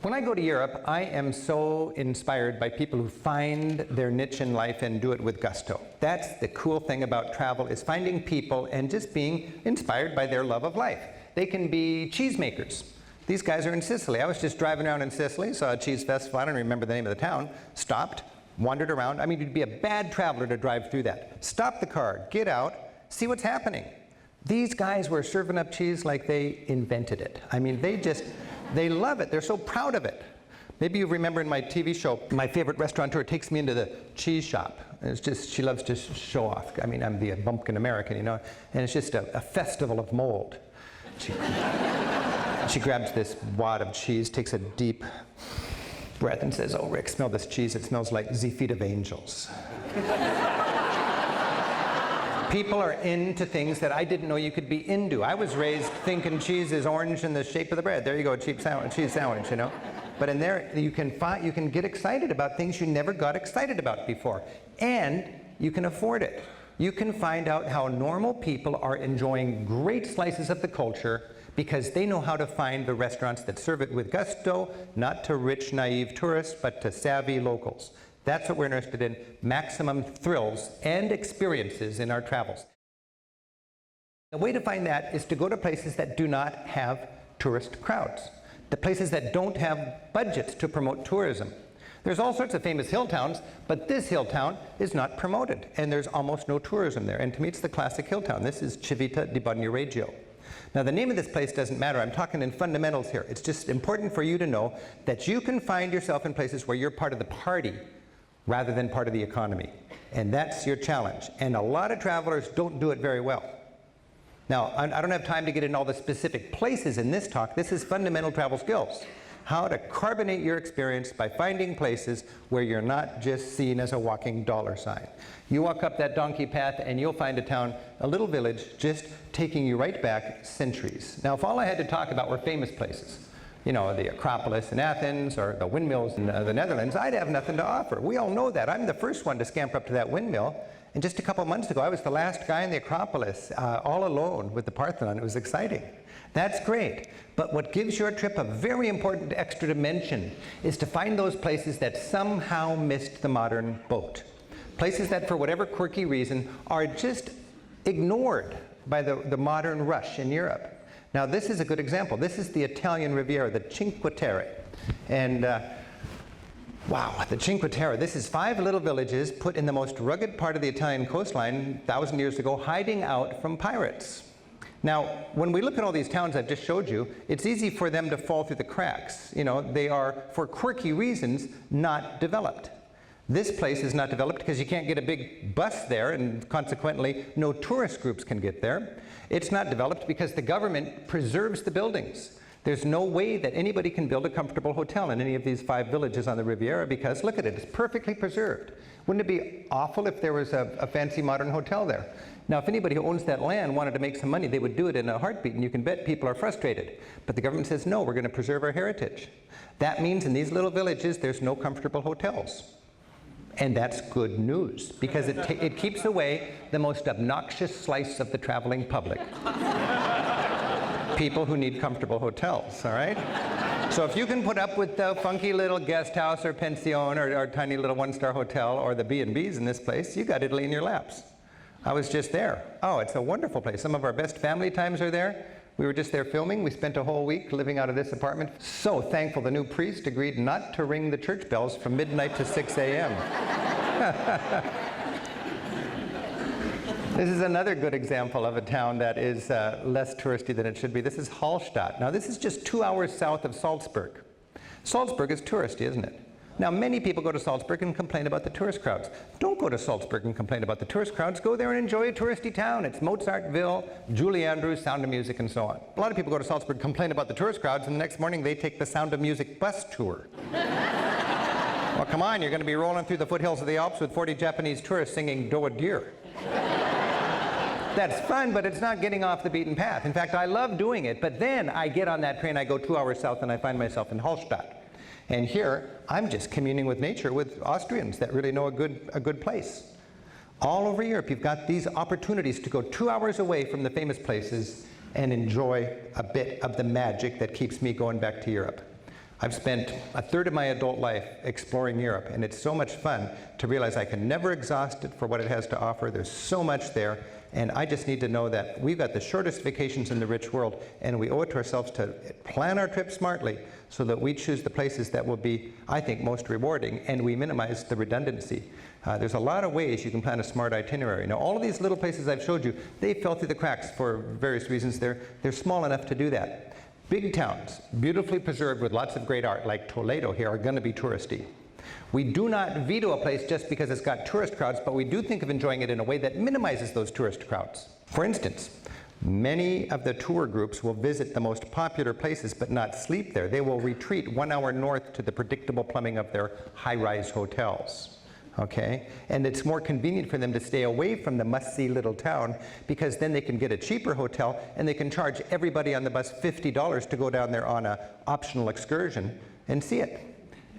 When I go to Europe, I am so inspired by people who find their niche in life and do it with gusto. That's the cool thing about travel, is finding people and just being inspired by their love of life. They can be cheesemakers. These guys are in Sicily. I was just driving around in Sicily, saw a cheese festival, I don't remember the name of the town, stopped, wandered around. I mean, you'd be a bad traveler to drive through that. Stop the car, get out, see what's happening. These guys were serving up cheese like they invented it. I mean, they love it. They're so proud of it. Maybe you remember in my TV show, my favorite restaurateur takes me into the cheese shop. And it's just, she loves to show off. I mean, I'm the bumpkin American, you know, and it's just a festival of mold. She grabs this wad of cheese, takes a deep breath and says, "Oh, Rick, smell this cheese. It smells like the feet of angels." People are into things that I didn't know you could be into. I was raised thinking cheese is orange in the shape of the bread. There you go, cheese sandwich, you know. But in there, you can get excited about things you never got excited about before. And you can afford it. You can find out how normal people are enjoying great slices of the culture because they know how to find the restaurants that serve it with gusto, not to rich, naive tourists, but to savvy locals. That's what we're interested in, maximum thrills and experiences in our travels. The way to find that is to go to places that do not have tourist crowds, the places that don't have budgets to promote tourism. There's all sorts of famous hill towns, but this hill town is not promoted, and there's almost no tourism there. And to me, it's the classic hill town. This is Civita di Bagnoregio. Now, the name of this place doesn't matter. I'm talking in fundamentals here. It's just important for you to know that you can find yourself in places where you're part of the party rather than part of the economy. And that's your challenge. And a lot of travelers don't do it very well. Now, I don't have time to get into all the specific places in this talk. This is fundamental travel skills. How to carbonate your experience by finding places where you're not just seen as a walking dollar sign. You walk up that donkey path and you'll find a town, a little village, just taking you right back centuries. Now, if all I had to talk about were famous places, you know, the Acropolis in Athens or the windmills in the Netherlands, I'd have nothing to offer. We all know that. I'm the first one to scamper up to that windmill. And just a couple months ago, I was the last guy in the Acropolis, all alone with the Parthenon. It was exciting. That's great. But what gives your trip a very important extra dimension is to find those places that somehow missed the modern boat. Places that, for whatever quirky reason, are just ignored by the modern rush in Europe. Now, this is a good example. This is the Italian Riviera, the Cinque Terre. And wow, the Cinque Terre. This is 5 little villages put in the most rugged part of the Italian coastline 1,000 years ago, hiding out from pirates. Now, when we look at all these towns I've just showed you, it's easy for them to fall through the cracks. You know, they are, for quirky reasons, not developed. This place is not developed because you can't get a big bus there, and consequently, no tourist groups can get there. It's not developed because the government preserves the buildings. There's no way that anybody can build a comfortable hotel in any of these 5 villages on the Riviera because, look at it, it's perfectly preserved. Wouldn't it be awful if there was a fancy modern hotel there? Now, if anybody who owns that land wanted to make some money, they would do it in a heartbeat, and you can bet people are frustrated. But the government says, no, we're going to preserve our heritage. That means in these little villages, there's no comfortable hotels. And that's good news, because it keeps away the most obnoxious slice of the traveling public. People who need comfortable hotels, all right? So if you can put up with the funky little guest house or pension or tiny little 1-star hotel or the B&Bs in this place, you got Italy in your laps. I was just there. Oh, it's a wonderful place. Some of our best family times are there. We were just there filming. We spent a whole week living out of this apartment. So thankful the new priest agreed not to ring the church bells from midnight to 6 a.m. This is another good example of a town that is less touristy than it should be. This is Hallstatt. Now, this is just 2 hours south of Salzburg. Salzburg is touristy, isn't it? Now, many people go to Salzburg and complain about the tourist crowds. Don't go to Salzburg and complain about the tourist crowds. Go there and enjoy a touristy town. It's Mozartville, Julie Andrews, Sound of Music, and so on. A lot of people go to Salzburg, complain about the tourist crowds, and the next morning they take the Sound of Music bus tour. Well, come on, you're going to be rolling through the foothills of the Alps with 40 Japanese tourists singing Do a Deer. That's fun, but it's not getting off the beaten path. In fact, I love doing it, but then I get on that train, I go 2 hours south, and I find myself in Hallstatt. And here, I'm just communing with nature with Austrians that really know a good place. All over Europe, you've got these opportunities to go 2 hours away from the famous places and enjoy a bit of the magic that keeps me going back to Europe. I've spent a third of my adult life exploring Europe, and it's so much fun to realize I can never exhaust it for what it has to offer. There's so much there, and I just need to know that we've got the shortest vacations in the rich world, and we owe it to ourselves to plan our trip smartly so that we choose the places that will be, I think, most rewarding, and we minimize the redundancy. There's a lot of ways you can plan a smart itinerary. Now, all of these little places I've showed you, they fell through the cracks for various reasons. They're small enough to do that. Big towns, beautifully preserved with lots of great art, like Toledo here, are going to be touristy. We do not veto a place just because it's got tourist crowds, but we do think of enjoying it in a way that minimizes those tourist crowds. For instance, many of the tour groups will visit the most popular places but not sleep there. They will retreat 1 hour north to the predictable plumbing of their high-rise hotels. Okay? And it's more convenient for them to stay away from the must-see little town, because then they can get a cheaper hotel and they can charge everybody on the bus $50 to go down there on an optional excursion and see it.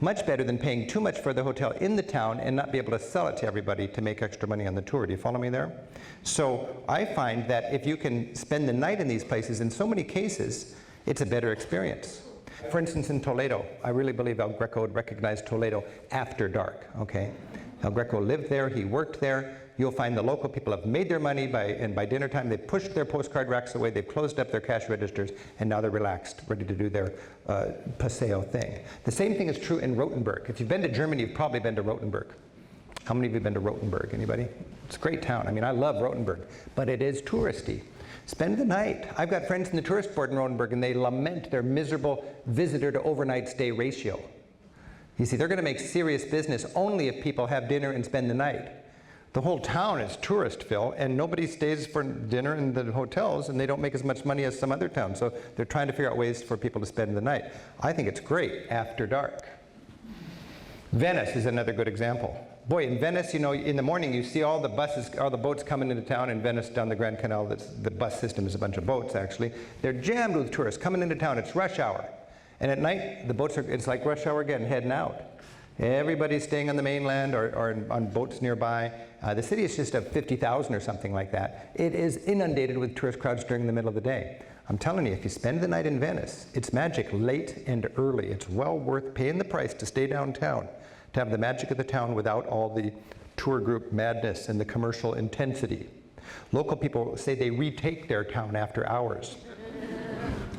Much better than paying too much for the hotel in the town and not be able to sell it to everybody to make extra money on the tour. Do you follow me there? So I find that if you can spend the night in these places, in so many cases, it's a better experience. For instance, in Toledo, I really believe El Greco would recognize Toledo after dark, okay? El Greco lived there, he worked there. You'll find the local people have made their money and by dinner time they've pushed their postcard racks away, they've closed up their cash registers, and now they're relaxed, ready to do their paseo thing. The same thing is true in Rothenburg. If you've been to Germany, you've probably been to Rothenburg. How many of you have been to Rothenburg? Anybody? It's a great town. I mean, I love Rothenburg, but it is touristy. Spend the night. I've got friends in the tourist board in Rothenburg, and they lament their miserable visitor to overnight stay ratio. You see, they're going to make serious business only if people have dinner and spend the night. The whole town is tourist-filled, and nobody stays for dinner in the hotels, and they don't make as much money as some other towns. So they're trying to figure out ways for people to spend the night. I think it's great after dark. Venice is another good example. Boy, in Venice, you know, in the morning you see all the buses, all the boats coming into town in Venice down the Grand Canal. The bus system is a bunch of boats, actually. They're jammed with tourists coming into town. It's rush hour. And at night, the boats it's like rush hour again, heading out. Everybody's staying on the mainland or on boats nearby. The city is just of 50,000 or something like that. It is inundated with tourist crowds during the middle of the day. I'm telling you, if you spend the night in Venice, it's magic late and early. It's well worth paying the price to stay downtown, to have the magic of the town without all the tour group madness and the commercial intensity. Local people say they retake their town after hours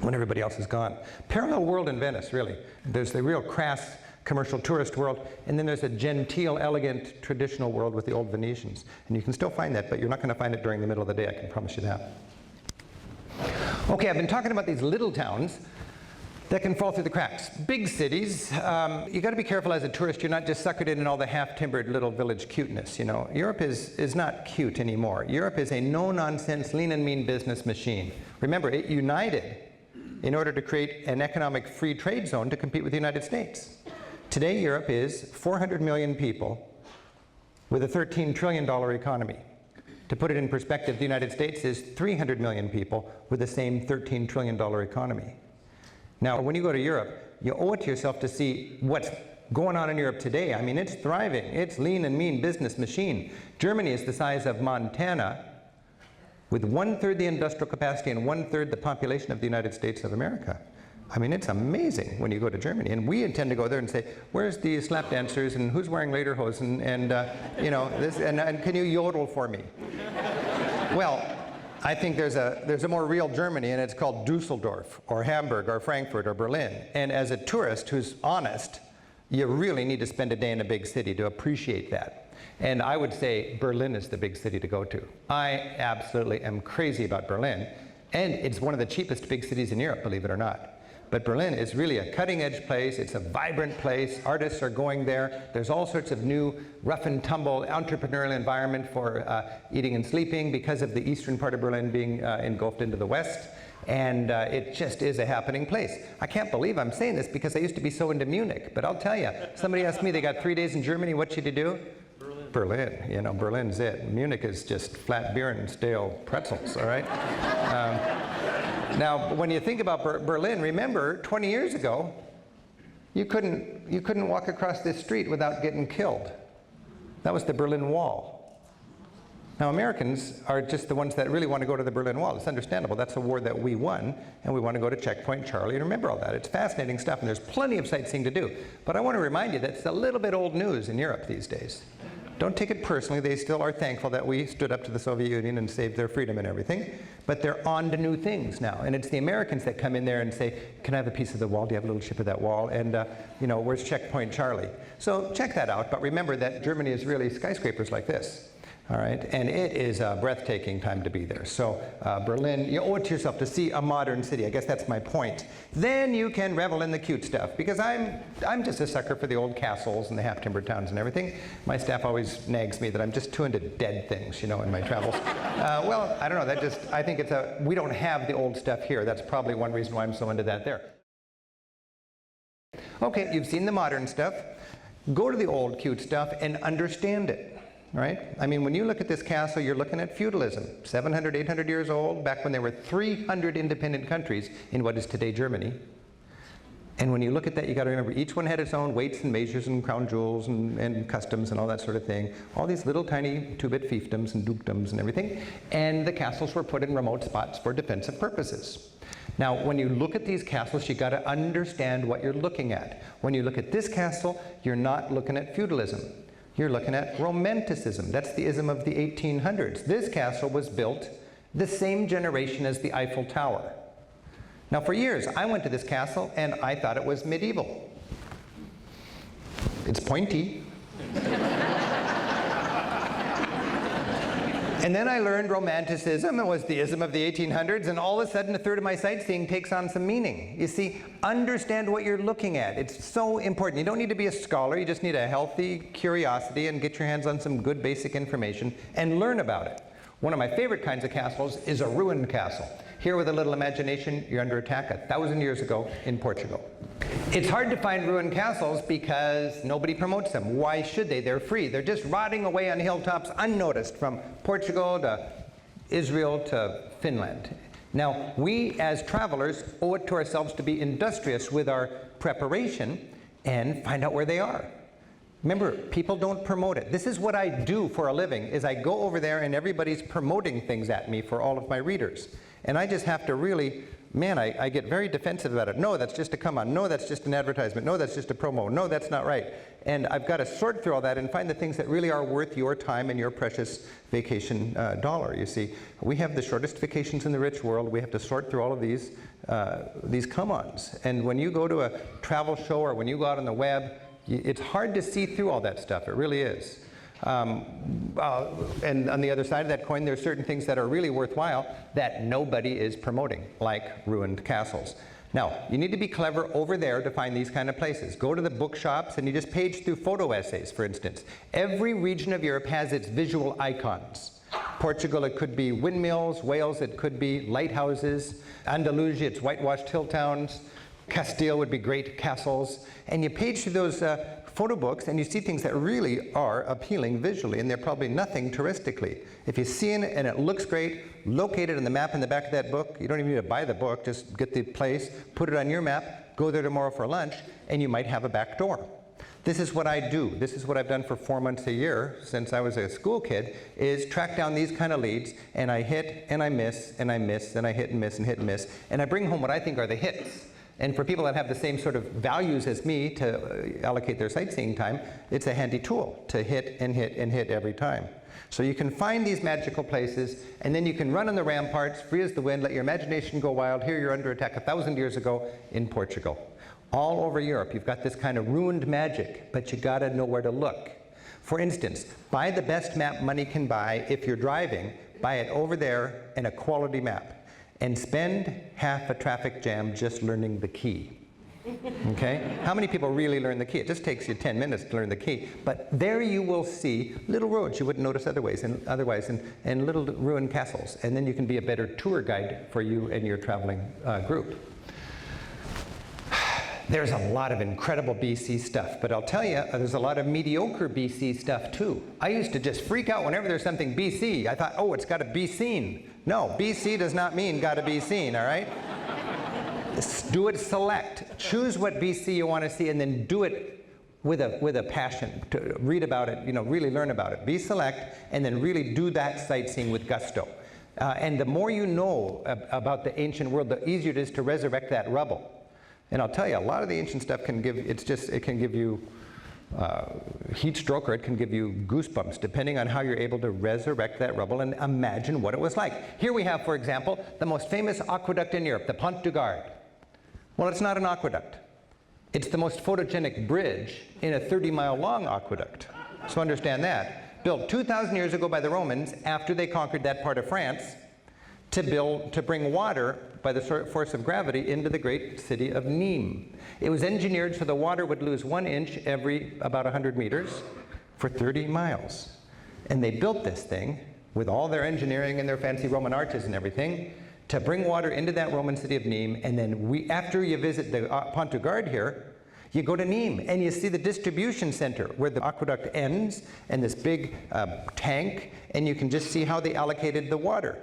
when everybody else is gone. Parallel world in Venice, really. There's the real crass commercial tourist world, and then there's a genteel, elegant, traditional world with the old Venetians. And you can still find that, but you're not going to find it during the middle of the day, I can promise you that. Okay, I've been talking about these little towns that can fall through the cracks. Big cities, you got to be careful as a tourist. You're not just suckered in all the half-timbered little village cuteness. You know, Europe is not cute anymore. Europe is a no-nonsense, lean and mean business machine. Remember, it united in order to create an economic free trade zone to compete with the United States. Today, Europe is 400 million people with a $13 trillion economy. To put it in perspective, the United States is 300 million people with the same $13 trillion economy. Now, when you go to Europe, you owe it to yourself to see what's going on in Europe today. I mean, it's thriving. It's lean and mean business machine. Germany is the size of Montana, with 1/3 the industrial capacity and 1/3 the population of the United States of America. I mean, it's amazing when you go to Germany. And we intend to go there and say, where's the slap dancers and who's wearing lederhosen and you know, this, and can you yodel for me? Well, I think there's a more real Germany, and it's called Dusseldorf or Hamburg or Frankfurt or Berlin. And as a tourist who's honest, you really need to spend a day in a big city to appreciate that. And I would say Berlin is the big city to go to. I absolutely am crazy about Berlin. And it's one of the cheapest big cities in Europe, believe it or not. But Berlin is really a cutting-edge place. It's a vibrant place. Artists are going there. There's all sorts of new rough and tumble entrepreneurial environment for eating and sleeping because of the eastern part of Berlin being engulfed into the west. And it just is a happening place. I can't believe I'm saying this because I used to be so into Munich. But I'll tell you, somebody asked me, they got 3 days in Germany, what should you do? Berlin, you know, Berlin's it. Munich is just flat beer and stale pretzels, all right? Now, when you think about Berlin, remember, 20 years ago, you couldn't walk across this street without getting killed. That was the Berlin Wall. Now, Americans are just the ones that really want to go to the Berlin Wall. It's understandable. That's a war that we won, and we want to go to Checkpoint Charlie and remember all that. It's fascinating stuff, and there's plenty of sightseeing to do. But I want to remind you that it's a little bit old news in Europe these days. Don't take it personally. They still are thankful that we stood up to the Soviet Union and saved their freedom and everything. But they're on to new things now. And it's the Americans that come in there and say, can I have a piece of the wall? Do you have a little chip of that wall? And, you know, where's Checkpoint Charlie? So check that out. But remember that Germany is really skyscrapers like this. All right, and it is a breathtaking time to be there. So Berlin, you owe it to yourself to see a modern city. I guess that's my point. Then you can revel in the cute stuff, because I'm just a sucker for the old castles and the half-timbered towns and everything. My staff always nags me that I'm just too into dead things, you know, in my travels. Well, I don't know, I think we don't have the old stuff here. That's probably one reason why I'm so into that there. Okay, you've seen the modern stuff. Go to the old cute stuff and understand it. Right? I mean, when you look at this castle, you're looking at feudalism. 700, 800 years old, back when there were 300 independent countries in what is today Germany. And when you look at that, you got to remember each one had its own weights and measures and crown jewels and customs and all that sort of thing. All these little tiny two-bit fiefdoms and dukedoms and everything. And the castles were put in remote spots for defensive purposes. Now, when you look at these castles, you got to understand what you're looking at. When you look at this castle, you're not looking at feudalism. You're looking at Romanticism. That's the ism of the 1800s. This castle was built the same generation as the Eiffel Tower. Now, for years, I went to this castle and I thought it was medieval. It's pointy. And then I learned Romanticism. It was the ism of the 1800s, and all of a sudden a third of my sightseeing takes on some meaning. You see, understand what you're looking at. It's so important. You don't need to be a scholar. You just need a healthy curiosity and get your hands on some good basic information and learn about it. One of my favorite kinds of castles is a ruined castle. Here, with a little imagination, you're under attack 1,000 years ago in Portugal. It's hard to find ruined castles because nobody promotes them. Why should they? They're free. They're just rotting away on hilltops unnoticed, from Portugal to Israel to Finland. Now, we as travelers owe it to ourselves to be industrious with our preparation and find out where they are. Remember, people don't promote it. This is what I do for a living, is I go over there and everybody's promoting things at me for all of my readers. And I just have to really, man, I get very defensive about it. No, that's just a come on. No, that's just an advertisement. No, that's just a promo. No, that's not right. And I've got to sort through all that and find the things that really are worth your time and your precious vacation dollar. You see, we have the shortest vacations in the rich world. We have to sort through all of these come-ons. And when you go to a travel show or when you go out on the web, it's hard to see through all that stuff. It really is. And on the other side of that coin, there are certain things that are really worthwhile that nobody is promoting, like ruined castles. Now, you need to be clever over there to find these kind of places. Go to the bookshops and you just page through photo essays, for instance. Every region of Europe has its visual icons. Portugal, it could be windmills. Wales, it could be lighthouses. Andalusia, it's whitewashed hill towns. Castile would be great castles. And you page through those photo books and you see things that really are appealing visually, and they're probably nothing touristically. If you see it and it looks great, locate it on the map in the back of that book. You don't even need to buy the book, just get the place, put it on your map, go there tomorrow for lunch, and you might have a back door. This is what I do. This is what I've done for 4 months a year since I was a school kid, is track down these kind of leads, and I hit and I miss and I miss and I hit and miss and hit and miss, and I bring home what I think are the hits. And for people that have the same sort of values as me to allocate their sightseeing time, it's a handy tool to hit and hit and hit every time. So you can find these magical places, and then you can run on the ramparts, free as the wind, let your imagination go wild. Here you're under attack 1,000 years ago in Portugal. All over Europe, you've got this kind of ruined magic, but you gotta know where to look. For instance, buy the best map money can buy. If you're driving, buy it over there in a quality map. And spend half a traffic jam just learning the key. Okay? How many people really learn the key? It just takes you 10 minutes to learn the key. But there you will see little roads you wouldn't notice otherwise, and little ruined castles. And then you can be a better tour guide for you and your traveling group. There's a lot of incredible BC stuff, but I'll tell you, there's a lot of mediocre BC stuff too. I used to just freak out whenever there's something BC. I thought, oh, it's got to be seen. No, BC does not mean got to be seen, all right? Do it select. Choose what BC you want to see, and then do it with a passion, to read about it, really learn about it. Be select, and then really do that sightseeing with gusto. And the more you know about the ancient world, the easier it is to resurrect that rubble. And I'll tell you, a lot of the ancient stuff can give, it can give you heat stroke, or it can give you goosebumps, depending on how you're able to resurrect that rubble and imagine what it was like. Here we have, for example, the most famous aqueduct in Europe, the Pont du Gard. Well, it's not an aqueduct. It's the most photogenic bridge in a 30-mile long aqueduct. So understand that. Built 2,000 years ago by the Romans after they conquered that part of France to bring water by the force of gravity into the great city of Nîmes. It was engineered so the water would lose 1 inch every about 100 meters for 30 miles. And they built this thing with all their engineering and their fancy Roman arches and everything to bring water into that Roman city of Nîmes. And then after you visit the Pont du Gard here, you go to Nîmes and you see the distribution center where the aqueduct ends and this big tank, and you can just see how they allocated the water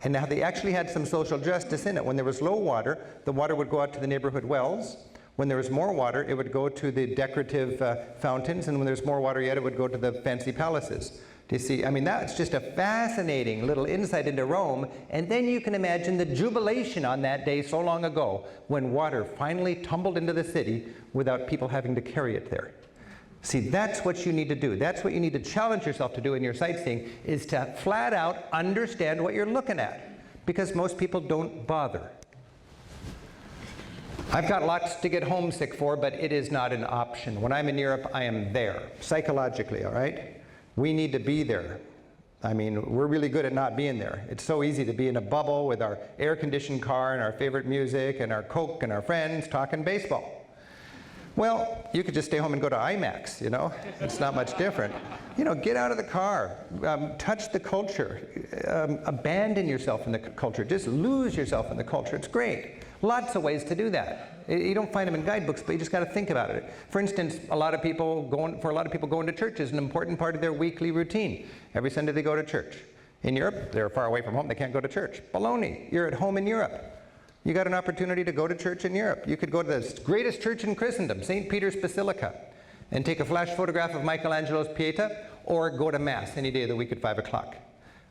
and how they actually had some social justice in it. When there was low water, the water would go out to the neighborhood wells. When there was more water, it would go to the decorative fountains, and when there's more water yet, it would go to the fancy palaces. Do you see? I mean, that's just a fascinating little insight into Rome. And then you can imagine the jubilation on that day so long ago when water finally tumbled into the city without people having to carry it there. See, that's what you need to do. That's what you need to challenge yourself to do in your sightseeing, is to flat out understand what you're looking at, because most people don't bother. I've got lots to get homesick for, but it is not an option. When I'm in Europe, I am there, psychologically, all right? We need to be there. I mean, we're really good at not being there. It's so easy to be in a bubble with our air-conditioned car and our favorite music and our Coke and our friends talking baseball. Well, you could just stay home and go to IMAX, It's not much different. Get out of the car, touch the culture, abandon yourself in the culture, just lose yourself in the culture. It's great. Lots of ways to do that. You don't find them in guidebooks, but you just got to think about it. For instance, a lot of people going to church is an important part of their weekly routine. Every Sunday they go to church. In Europe, they're far away from home, they can't go to church. Baloney, you're at home in Europe. You got an opportunity to go to church in Europe. You could go to the greatest church in Christendom, St. Peter's Basilica, and take a flash photograph of Michelangelo's Pieta, or go to Mass any day of the week at 5 o'clock.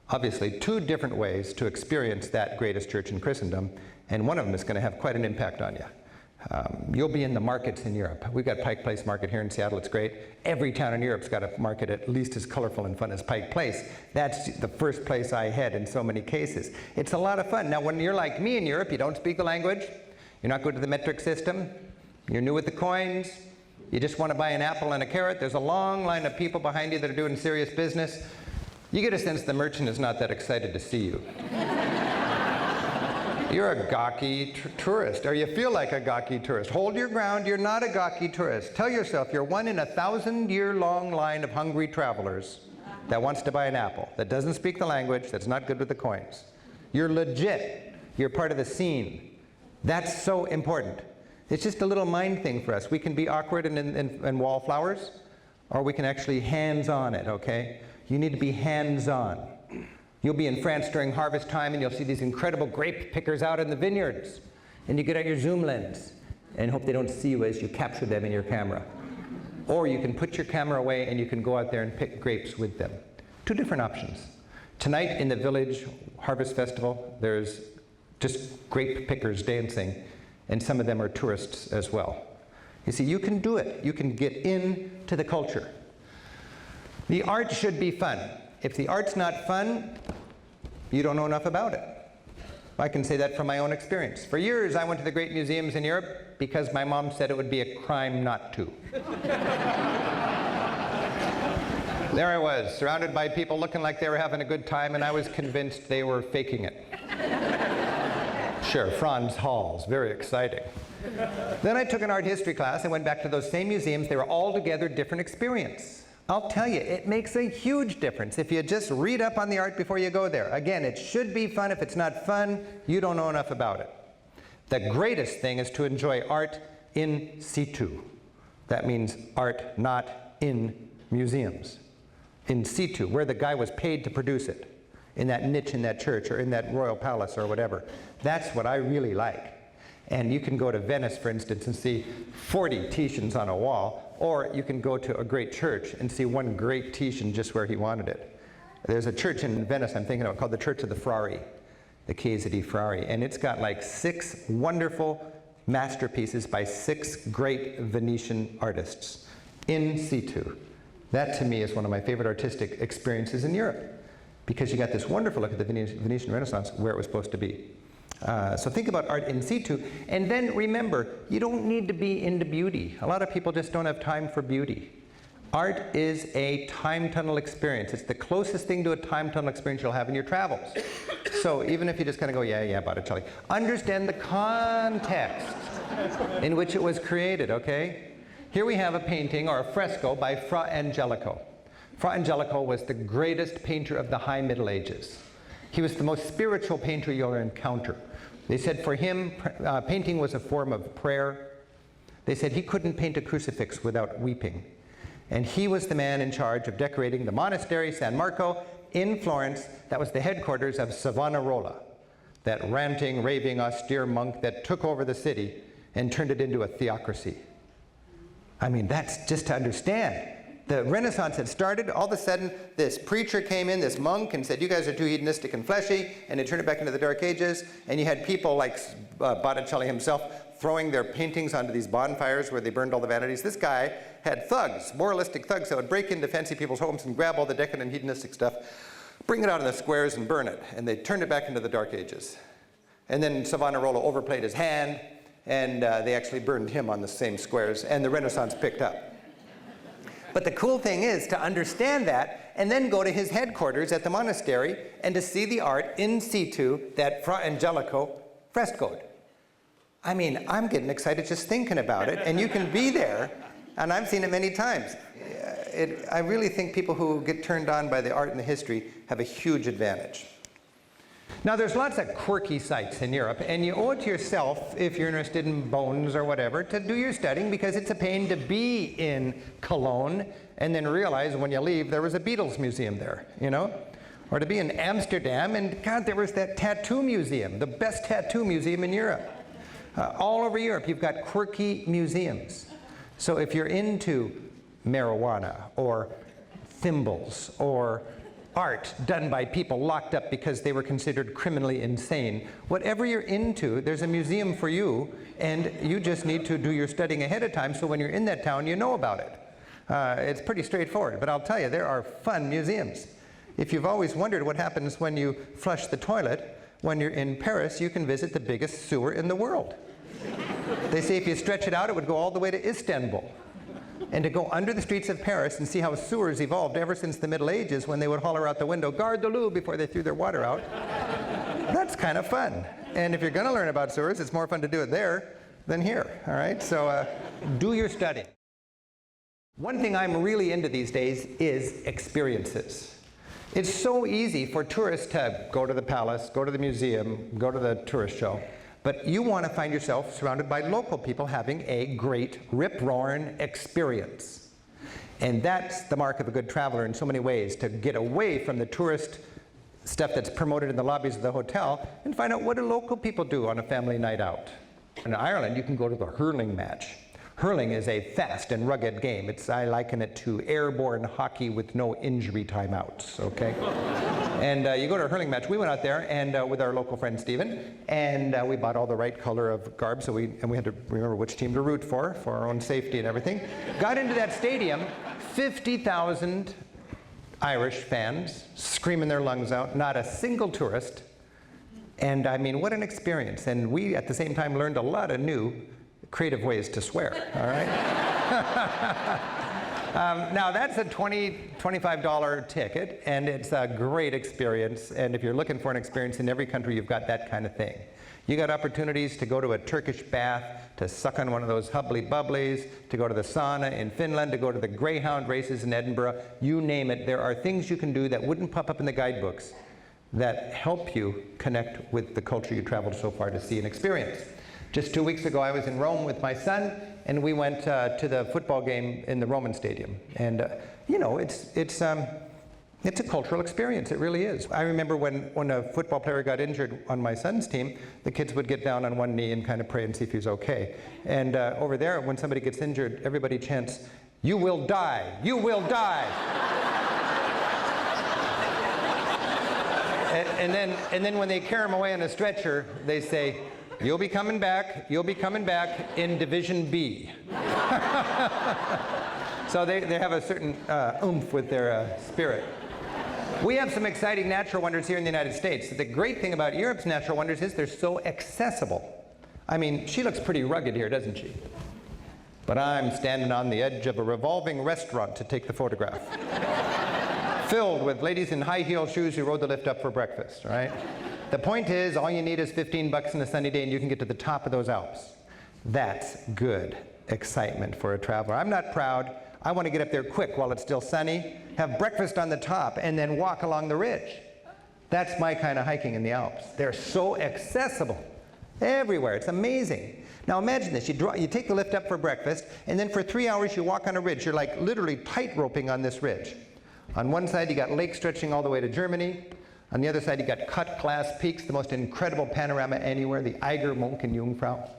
Obviously, two different ways to experience that greatest church in Christendom, and one of them is going to have quite an impact on you. You'll be in the markets in Europe. We've got Pike Place Market here in Seattle. It's great. Every town in Europe's got a market at least as colorful and fun as Pike Place. That's the first place I head in so many cases. It's a lot of fun. Now, when you're like me in Europe, you don't speak the language, you're not good at the metric system, you're new with the coins, you just want to buy an apple and a carrot, there's a long line of people behind you that are doing serious business, you get a sense the merchant is not that excited to see you. You're a gawky tourist, or you feel like a gawky tourist. Hold your ground, you're not a gawky tourist. Tell yourself you're one in a 1,000-year-long line of hungry travelers that wants to buy an apple, that doesn't speak the language, that's not good with the coins. You're legit. You're part of the scene. That's so important. It's just a little mind thing for us. We can be awkward and wallflowers, or we can actually hands-on it, okay? You need to be hands-on. You'll be in France during harvest time, and you'll see these incredible grape pickers out in the vineyards. And you get out your zoom lens and hope they don't see you as you capture them in your camera. Or you can put your camera away and you can go out there and pick grapes with them. Two different options. Tonight in the village harvest festival, there's just grape pickers dancing, and some of them are tourists as well. You see, you can do it. You can get into the culture. The art should be fun. If the art's not fun, you don't know enough about it. I can say that from my own experience. For years, I went to the great museums in Europe because my mom said it would be a crime not to. There I was, surrounded by people looking like they were having a good time, and I was convinced they were faking it. Sure, Franz Hals, very exciting. Then I took an art history class and went back to those same museums. They were altogether different experience. I'll tell you, it makes a huge difference if you just read up on the art before you go there. Again, it should be fun. If it's not fun, you don't know enough about it. The greatest thing is to enjoy art in situ. That means art not in museums. In situ, where the guy was paid to produce it. In that niche in that church or in that royal palace or whatever. That's what I really like. And you can go to Venice, for instance, and see 40 Titians on a wall, or you can go to a great church and see one great Titian just where he wanted it. There's a church in Venice I'm thinking of called the Church of the Frari, the Chiesa di Frari, and it's got like 6 wonderful masterpieces by 6 great Venetian artists in situ. That to me is one of my favorite artistic experiences in Europe, because you got this wonderful look at the Venetian Renaissance where it was supposed to be. So think about art in situ, and then remember, you don't need to be into beauty. A lot of people just don't have time for beauty. Art is a time tunnel experience. It's the closest thing to a time tunnel experience you'll have in your travels. So even if you just kind of go, yeah, Botticelli, understand the context in which it was created, okay? Here we have a painting or a fresco by Fra Angelico. Fra Angelico was the greatest painter of the High Middle Ages. He was the most spiritual painter you'll encounter. They said for him, painting was a form of prayer. They said he couldn't paint a crucifix without weeping. And he was the man in charge of decorating the monastery San Marco in Florence. That was the headquarters of Savonarola, that ranting, raving, austere monk that took over the city and turned it into a theocracy. I mean, that's just to understand. The Renaissance had started. All of a sudden, this preacher came in, this monk, and said, you guys are too hedonistic and fleshy, and it turned it back into the Dark Ages. And you had people like Botticelli himself throwing their paintings onto these bonfires where they burned all the vanities. This guy had thugs, moralistic thugs, that would break into fancy people's homes and grab all the decadent hedonistic stuff, bring it out in the squares and burn it. And they turned it back into the Dark Ages. And then Savonarola overplayed his hand, and they actually burned him on the same squares, and the Renaissance picked up. But the cool thing is to understand that and then go to his headquarters at the monastery and to see the art in situ that Fra Angelico frescoed. I mean, I'm getting excited just thinking about it, and you can be there, and I've seen it many times. I really think people who get turned on by the art and the history have a huge advantage. Now, there's lots of quirky sites in Europe, and you owe it to yourself, if you're interested in bones or whatever, to do your studying, because it's a pain to be in Cologne and then realize when you leave there was a Beatles museum there, you know? Or to be in Amsterdam, and God, there was that tattoo museum, the best tattoo museum in Europe. All over Europe, you've got quirky museums. So if you're into marijuana or thimbles or art done by people locked up because they were considered criminally insane, whatever you're into, there's a museum for you, and you just need to do your studying ahead of time so when you're in that town, you know about it. It's pretty straightforward, but I'll tell you, there are fun museums. If you've always wondered what happens when you flush the toilet, when you're in Paris, you can visit the biggest sewer in the world. They say if you stretch it out, it would go all the way to Istanbul. And to go under the streets of Paris and see how sewers evolved ever since the Middle Ages, when they would holler out the window, "Garde de l'eau," before they threw their water out. That's kind of fun. And if you're going to learn about sewers, it's more fun to do it there than here, all right? So do your studying. One thing I'm really into these days is experiences. It's so easy for tourists to go to the palace, go to the museum, go to the tourist show. But you want to find yourself surrounded by local people having a great rip-roaring experience. And that's the mark of a good traveler in so many ways, to get away from the tourist stuff that's promoted in the lobbies of the hotel and find out what do local people do on a family night out. In Ireland, you can go to the hurling match. Hurling is a fast and rugged game. I liken it to airborne hockey with no injury timeouts, okay? And you go to a hurling match. We went out there and with our local friend Stephen, and we bought all the right color of garb, so we had to remember which team to root for our own safety and everything. Got into that stadium, 50,000 Irish fans screaming their lungs out, not a single tourist. And I mean, what an experience. And we, at the same time, learned a lot of new creative ways to swear, all right? Now that's a $25 ticket, and it's a great experience. And if you're looking for an experience in every country, you've got that kind of thing. You got opportunities to go to a Turkish bath, to suck on one of those hubbly bubblies, to go to the sauna in Finland, to go to the greyhound races in Edinburgh. You name it. There are things you can do that wouldn't pop up in the guidebooks that help you connect with the culture you traveled so far to see and experience. Just 2 weeks ago, I was in Rome with my son, and we went to the football game in the Roman Stadium. And you know, it's a cultural experience. It really is. I remember when a football player got injured on my son's team, the kids would get down on one knee and kind of pray and see if he's okay. And over there, when somebody gets injured, everybody chants, You will die. You will die. and then when they carry him away on a stretcher, they say, you'll be coming back in Division B. So they have a certain oomph with their spirit. We have some exciting natural wonders here in the United States. The great thing about Europe's natural wonders is they're so accessible. I mean, she looks pretty rugged here, doesn't she? But I'm standing on the edge of a revolving restaurant to take the photograph. Filled with ladies in high heel shoes who rode the lift up for breakfast, right? The point is, all you need is 15 bucks on a sunny day and you can get to the top of those Alps. That's good excitement for a traveler. I'm not proud. I want to get up there quick while it's still sunny, have breakfast on the top, and then walk along the ridge. That's my kind of hiking in the Alps. They're so accessible everywhere. It's amazing. Now imagine this. You take the lift up for breakfast, and then for 3 hours you walk on a ridge. You're like literally tight-roping on this ridge. On one side you got lake stretching all the way to Germany. On the other side you got cut-glass peaks, the most incredible panorama anywhere, the Eiger, Monk, and Jungfrau.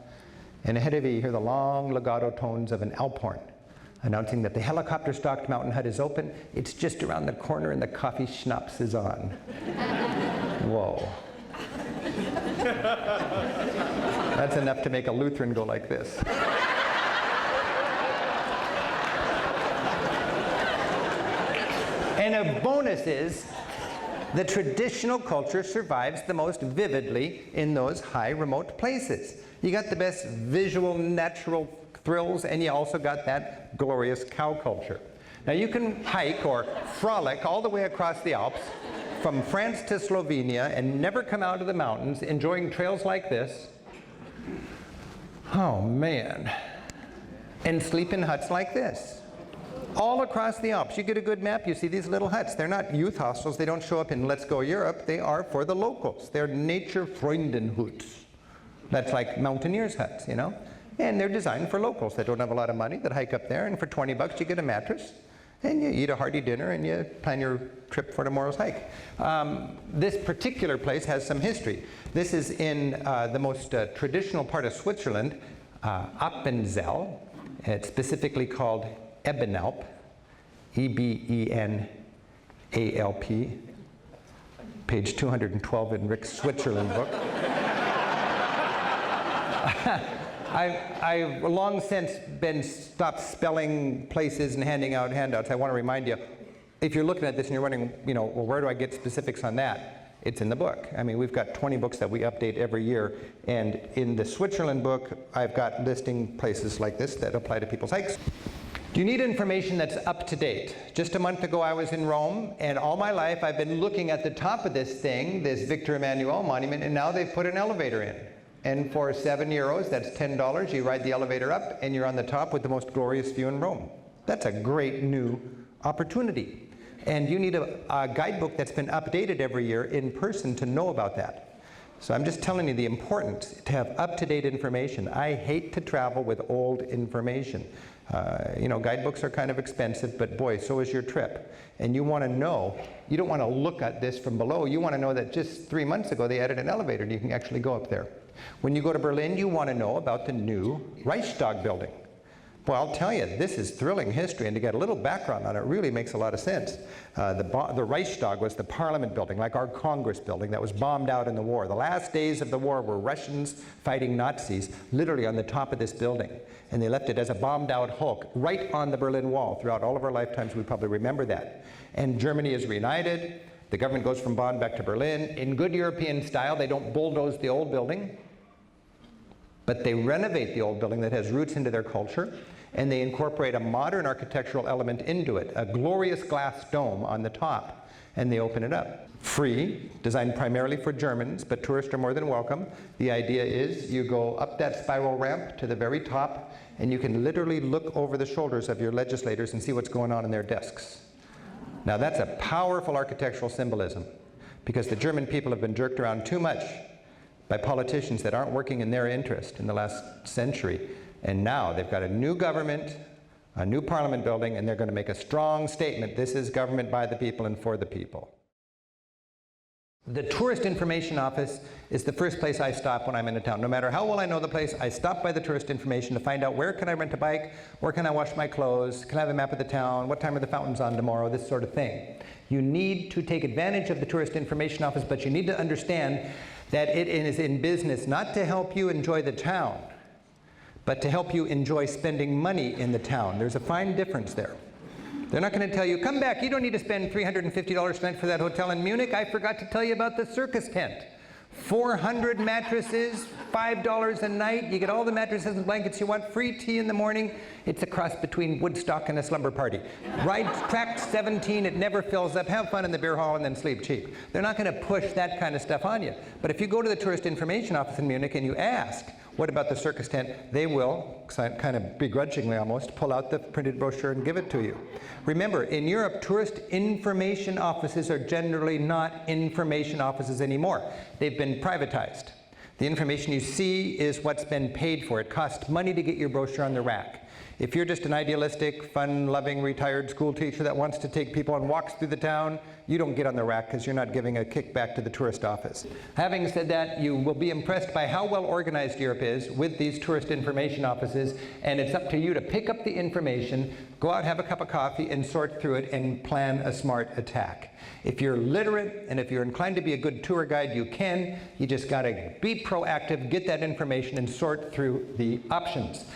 And ahead of you hear the long legato tones of an Alphorn, announcing that the helicopter-stalked mountain hut is open. It's just around the corner and the coffee schnapps is on. Whoa. That's enough to make a Lutheran go like this. And a bonus is the traditional culture survives the most vividly in those high remote places. You got the best visual, natural thrills, and you also got that glorious cow culture. Now you can hike or frolic all the way across the Alps from France to Slovenia and never come out of the mountains enjoying trails like this. Oh man. And sleep in huts like this. All across the Alps. You get a good map, you see these little huts. They're not youth hostels. They don't show up in Let's Go Europe. They are for the locals. They're Naturfreundenhuts. That's like mountaineers' huts, you know? And they're designed for locals that don't have a lot of money, that hike up there, and for 20 bucks you get a mattress, and you eat a hearty dinner, and you plan your trip for tomorrow's hike. This particular place has some history. This is in the most traditional part of Switzerland, Appenzell. It's specifically called Ebenalp, E-B-E-N-A-L-P, page 212 in Rick's Switzerland book. I've long since stopped spelling places and handing out handouts. I want to remind you, if you're looking at this and you're wondering, you know, well, where do I get specifics on that? It's in the book. I mean, we've got 20 books that we update every year, and in the Switzerland book, I've got listing places like this that apply to people's hikes. Do you need information that's up to date? Just a month ago I was in Rome, and all my life I've been looking at the top of this thing, this Victor Emmanuel monument, and now they've put an elevator in. And for €7, that's $10, you ride the elevator up and you're on the top with the most glorious view in Rome. That's a great new opportunity. And you need a guidebook that's been updated every year in person to know about that. So I'm just telling you the importance to have up-to-date information. I hate to travel with old information. You know, guidebooks are kind of expensive, but boy, so is your trip. And you want to know, you don't want to look at this from below. You want to know that just 3 months ago they added an elevator and you can actually go up there. When you go to Berlin, you want to know about the new Reichstag building. Well, I'll tell you, this is thrilling history, and to get a little background on it really makes a lot of sense. The Reichstag was the parliament building, like our Congress building, that was bombed out in the war. The last days of the war were Russians fighting Nazis, literally on the top of this building. And they left it as a bombed out hulk right on the Berlin Wall. Throughout all of our lifetimes, we probably remember that. And Germany is reunited. The government goes from Bonn back to Berlin. In good European style, they don't bulldoze the old building, but they renovate the old building that has roots into their culture, and they incorporate a modern architectural element into it, a glorious glass dome on the top, and they open it up. Free, designed primarily for Germans, but tourists are more than welcome. The idea is you go up that spiral ramp to the very top, and you can literally look over the shoulders of your legislators and see what's going on in their desks. Now that's a powerful architectural symbolism, because the German people have been jerked around too much by politicians that aren't working in their interest in the last century. And now they've got a new government, a new parliament building, and they're going to make a strong statement. This is government by the people and for the people. The tourist information office is the first place I stop when I'm in a town. No matter how well I know the place, I stop by the tourist information to find out where can I rent a bike, where can I wash my clothes, can I have a map of the town, what time are the fountains on tomorrow, this sort of thing. You need to take advantage of the tourist information office, but you need to understand that it is in business not to help you enjoy the town, but to help you enjoy spending money in the town. There's a fine difference there. They're not going to tell you, come back, you don't need to spend $350 tonight for that hotel in Munich. I forgot to tell you about the circus tent. 400 mattresses, $5 a night. You get all the mattresses and blankets you want, free tea in the morning. It's a cross between Woodstock and a slumber party. Ride track 17, it never fills up. Have fun in the beer hall and then sleep cheap. They're not going to push that kind of stuff on you. But if you go to the tourist information office in Munich and you ask, what about the circus tent? They will, kind of begrudgingly almost, pull out the printed brochure and give it to you. Remember, in Europe, tourist information offices are generally not information offices anymore. They've been privatized. The information you see is what's been paid for. It costs money to get your brochure on the rack. If you're just an idealistic, fun-loving, retired school teacher that wants to take people on walks through the town, you don't get on the rack because you're not giving a kickback to the tourist office. Having said that, you will be impressed by how well organized Europe is with these tourist information offices, and it's up to you to pick up the information, go out, have a cup of coffee, and sort through it and plan a smart attack. If you're literate and if you're inclined to be a good tour guide, you can. You just got to be proactive, get that information, and sort through the options.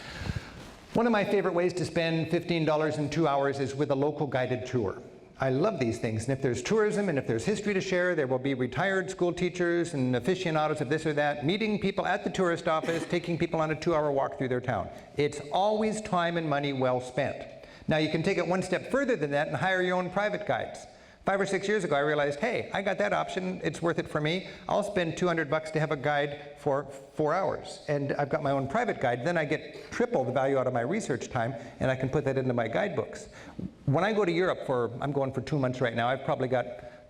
One of my favorite ways to spend $15 in 2 hours is with a local guided tour. I love these things, and if there's tourism and if there's history to share, there will be retired school teachers and aficionados of this or that, meeting people at the tourist office, taking people on a 2-hour walk through their town. It's always time and money well spent. Now you can take it one step further than that and hire your own private guides. 5 or 6 years ago, I realized, hey, I got that option. It's worth it for me. I'll spend $200 to have a guide for 4 hours. And I've got my own private guide. Then I get triple the value out of my research time, and I can put that into my guidebooks. When I go to Europe I'm going for 2 months right now, I've probably got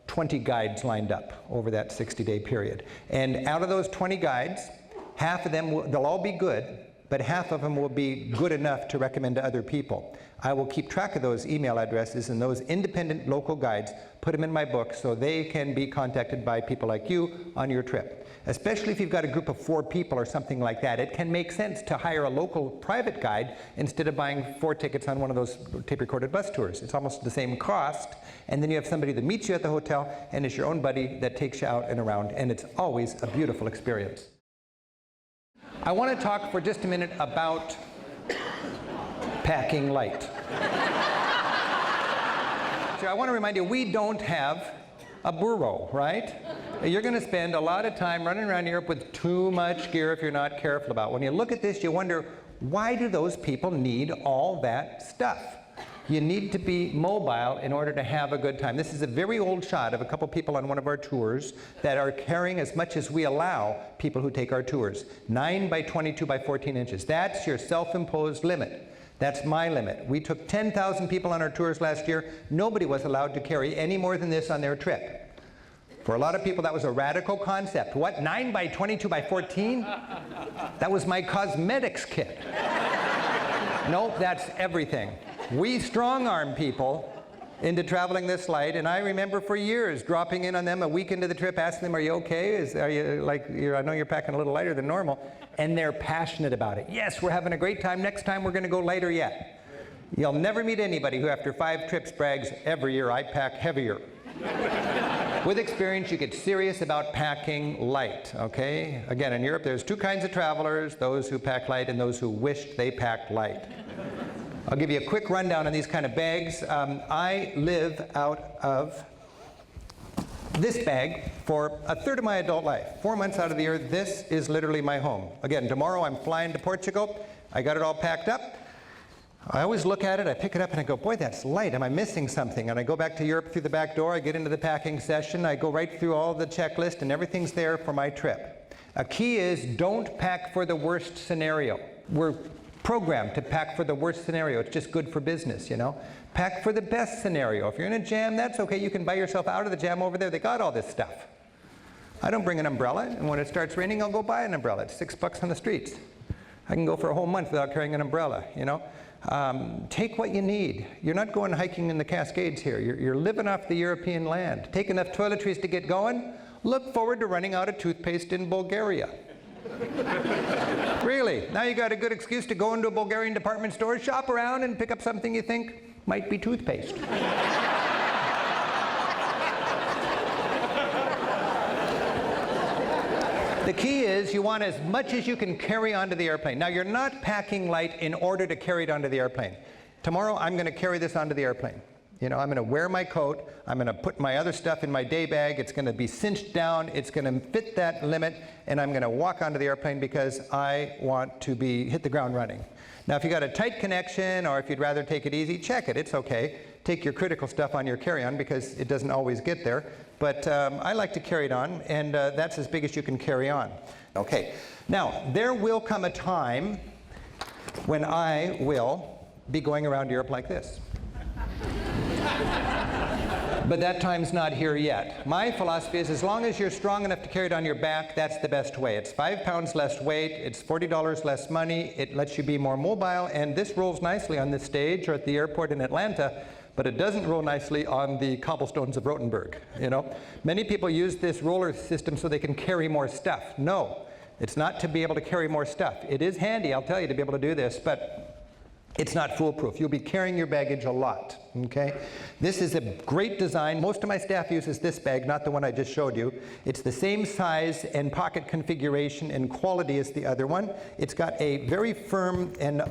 20 guides lined up over that 60-day period. And out of those 20 guides, half of them, they'll all be good, but half of them will be good enough to recommend to other people. I will keep track of those email addresses and those independent local guides, put them in my book so they can be contacted by people like you on your trip. Especially if you've got a group of 4 people or something like that, it can make sense to hire a local private guide instead of buying 4 tickets on one of those tape-recorded bus tours. It's almost the same cost, and then you have somebody that meets you at the hotel and is your own buddy that takes you out and around, and it's always a beautiful experience. I want to talk for just a minute about packing light. So I want to remind you, we don't have a burro, right? You're going to spend a lot of time running around Europe with too much gear if you're not careful about it. When you look at this, you wonder, why do those people need all that stuff? You need to be mobile in order to have a good time. This is a very old shot of a couple people on one of our tours that are carrying as much as we allow people who take our tours. 9 by 22 by 14 inches. That's your self-imposed limit. That's my limit. We took 10,000 people on our tours last year. Nobody was allowed to carry any more than this on their trip. For a lot of people, that was a radical concept. What, 9 by 22 by 14? That was my cosmetics kit. Nope, that's everything. We strong-arm people into traveling this light, and I remember for years dropping in on them a week into the trip, asking them, are you okay? I know you're packing a little lighter than normal, and they're passionate about it. Yes, we're having a great time. Next time we're going to go lighter yet. You'll never meet anybody who after 5 trips brags, every year I pack heavier. With experience, you get serious about packing light, okay? Again, in Europe, there's 2 kinds of travelers, those who pack light and those who wished they packed light. I'll give you a quick rundown on these kind of bags. I live out of this bag for a third of my adult life. 4 months out of the year, this is literally my home. Again, tomorrow I'm flying to Portugal. I got it all packed up. I always look at it, I pick it up and I go, boy, that's light, am I missing something? And I go back to Europe through the back door, I get into the packing session, I go right through all the checklist and everything's there for my trip. A key is don't pack for the worst scenario. We're programmed to pack for the worst scenario. It's just good for business, you know. Pack for the best scenario. If you're in a jam, that's okay. You can buy yourself out of the jam over there. They got all this stuff. I don't bring an umbrella, and when it starts raining, I'll go buy an umbrella. It's $6 on the streets. I can go for a whole month without carrying an umbrella, you know. Take what you need. You're not going hiking in the Cascades here. You're living off the European land. Take enough toiletries to get going. look forward to running out of toothpaste in Bulgaria. Really, now you got a good excuse to go into a Bulgarian department store, shop around, and pick up something you think might be toothpaste. The key is you want as much as you can carry onto the airplane. Now, you're not packing light in order to carry it onto the airplane. Tomorrow, I'm going to carry this onto the airplane. You know, I'm going to wear my coat, I'm going to put my other stuff in my day bag, it's going to be cinched down, it's going to fit that limit, and I'm going to walk onto the airplane because I want to hit the ground running. Now, if you got a tight connection, or if you'd rather take it easy, check it, it's okay. Take your critical stuff on your carry-on because it doesn't always get there. But I like to carry it on, and that's as big as you can carry on. Okay, now, there will come a time when I will be going around Europe like this. But that time's not here yet. My philosophy is as long as you're strong enough to carry it on your back, that's the best way. It's 5 pounds less weight, it's $40 less money, it lets you be more mobile, and this rolls nicely on this stage or at the airport in Atlanta, but it doesn't roll nicely on the cobblestones of Rothenburg, you know. Many people use this roller system so they can carry more stuff. No, it's not to be able to carry more stuff. It is handy, I'll tell you, to be able to do this, but it's not foolproof. You'll be carrying your baggage a lot, okay? This is a great design. Most of my staff uses this bag, not the one I just showed you. It's the same size and pocket configuration and quality as the other one. It's got a very firm and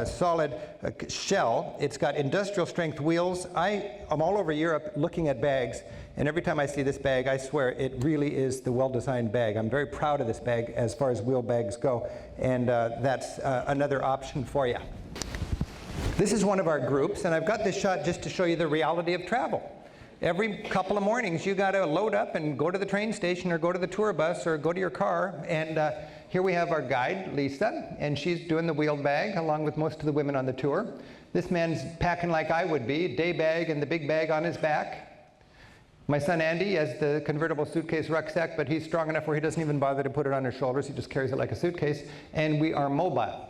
solid shell. It's got industrial strength wheels. I'm all over Europe looking at bags, and every time I see this bag, I swear it really is the well-designed bag. I'm very proud of this bag as far as wheel bags go, and that's another option for you. This is one of our groups, and I've got this shot just to show you the reality of travel. Every couple of mornings, you got to load up and go to the train station or go to the tour bus or go to your car, and here we have our guide, Lisa, and she's doing the wheeled bag along with most of the women on the tour. This man's packing like I would be, day bag and the big bag on his back. My son Andy has the convertible suitcase rucksack, but he's strong enough where he doesn't even bother to put it on his shoulders. He just carries it like a suitcase, and we are mobile.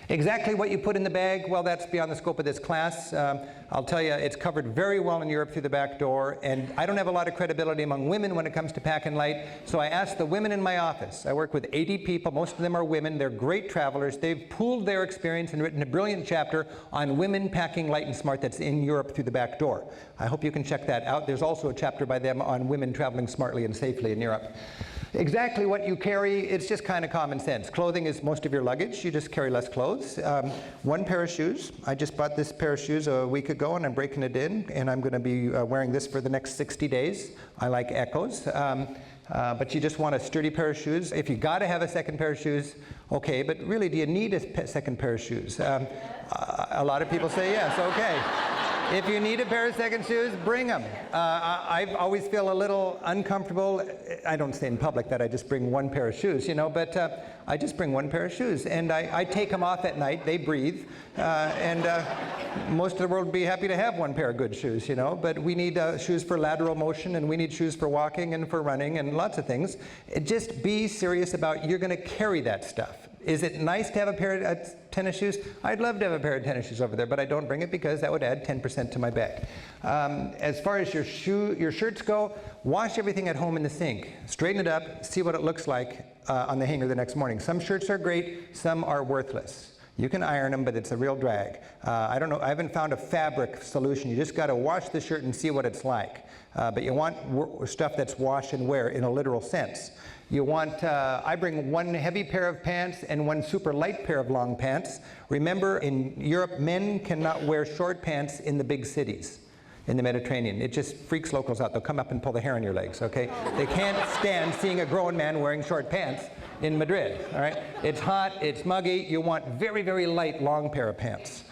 Exactly what you put in the bag, well, that's beyond the scope of this class. I'll tell you, it's covered very well in Europe through the back door, and I don't have a lot of credibility among women when it comes to packing light, so I asked the women in my office. I work with 80 people, most of them are women, they're great travelers, they've pooled their experience and written a brilliant chapter on women packing light and smart that's in Europe through the back door. I hope you can check that out. There's also a chapter by them on women traveling smartly and safely in Europe. Exactly what you carry, it's just kind of common sense. Clothing is most of your luggage, you just carry less clothes. One pair of shoes. I just bought this pair of shoes a week ago and I'm breaking it in, and I'm going to be wearing this for the next 60 days. I like Echoes. But you just want a sturdy pair of shoes. If you got to have a second pair of shoes, okay, but really, do you need a second pair of shoes? A lot of people say yes, okay. If you need a pair of second shoes, bring them. I always feel a little uncomfortable. I don't say in public that I just bring one pair of shoes, you know, but I just bring one pair of shoes. And I take them off at night. They breathe. And most of the world would be happy to have one pair of good shoes, you know. But we need shoes for lateral motion, and we need shoes for walking and for running and lots of things. Just be serious about you're going to carry that stuff. Is it nice to have a pair of tennis shoes? I'd love to have a pair of tennis shoes over there, but I don't bring it because that would add 10% to my bag. As far as your shirts go, wash everything at home in the sink. Straighten it up, see what it looks like on the hanger the next morning. Some shirts are great, some are worthless. You can iron them, but it's a real drag. I don't know, I haven't found a fabric solution. You just got to wash the shirt and see what it's like. But you want stuff that's wash and wear in a literal sense. You want, I bring one heavy pair of pants and one super light pair of long pants. Remember, in Europe, men cannot wear short pants in the big cities in the Mediterranean. It just freaks locals out. They'll come up and pull the hair on your legs, okay? They can't stand seeing a grown man wearing short pants in Madrid, all right? It's hot, it's muggy. You want very, very light, long pair of pants.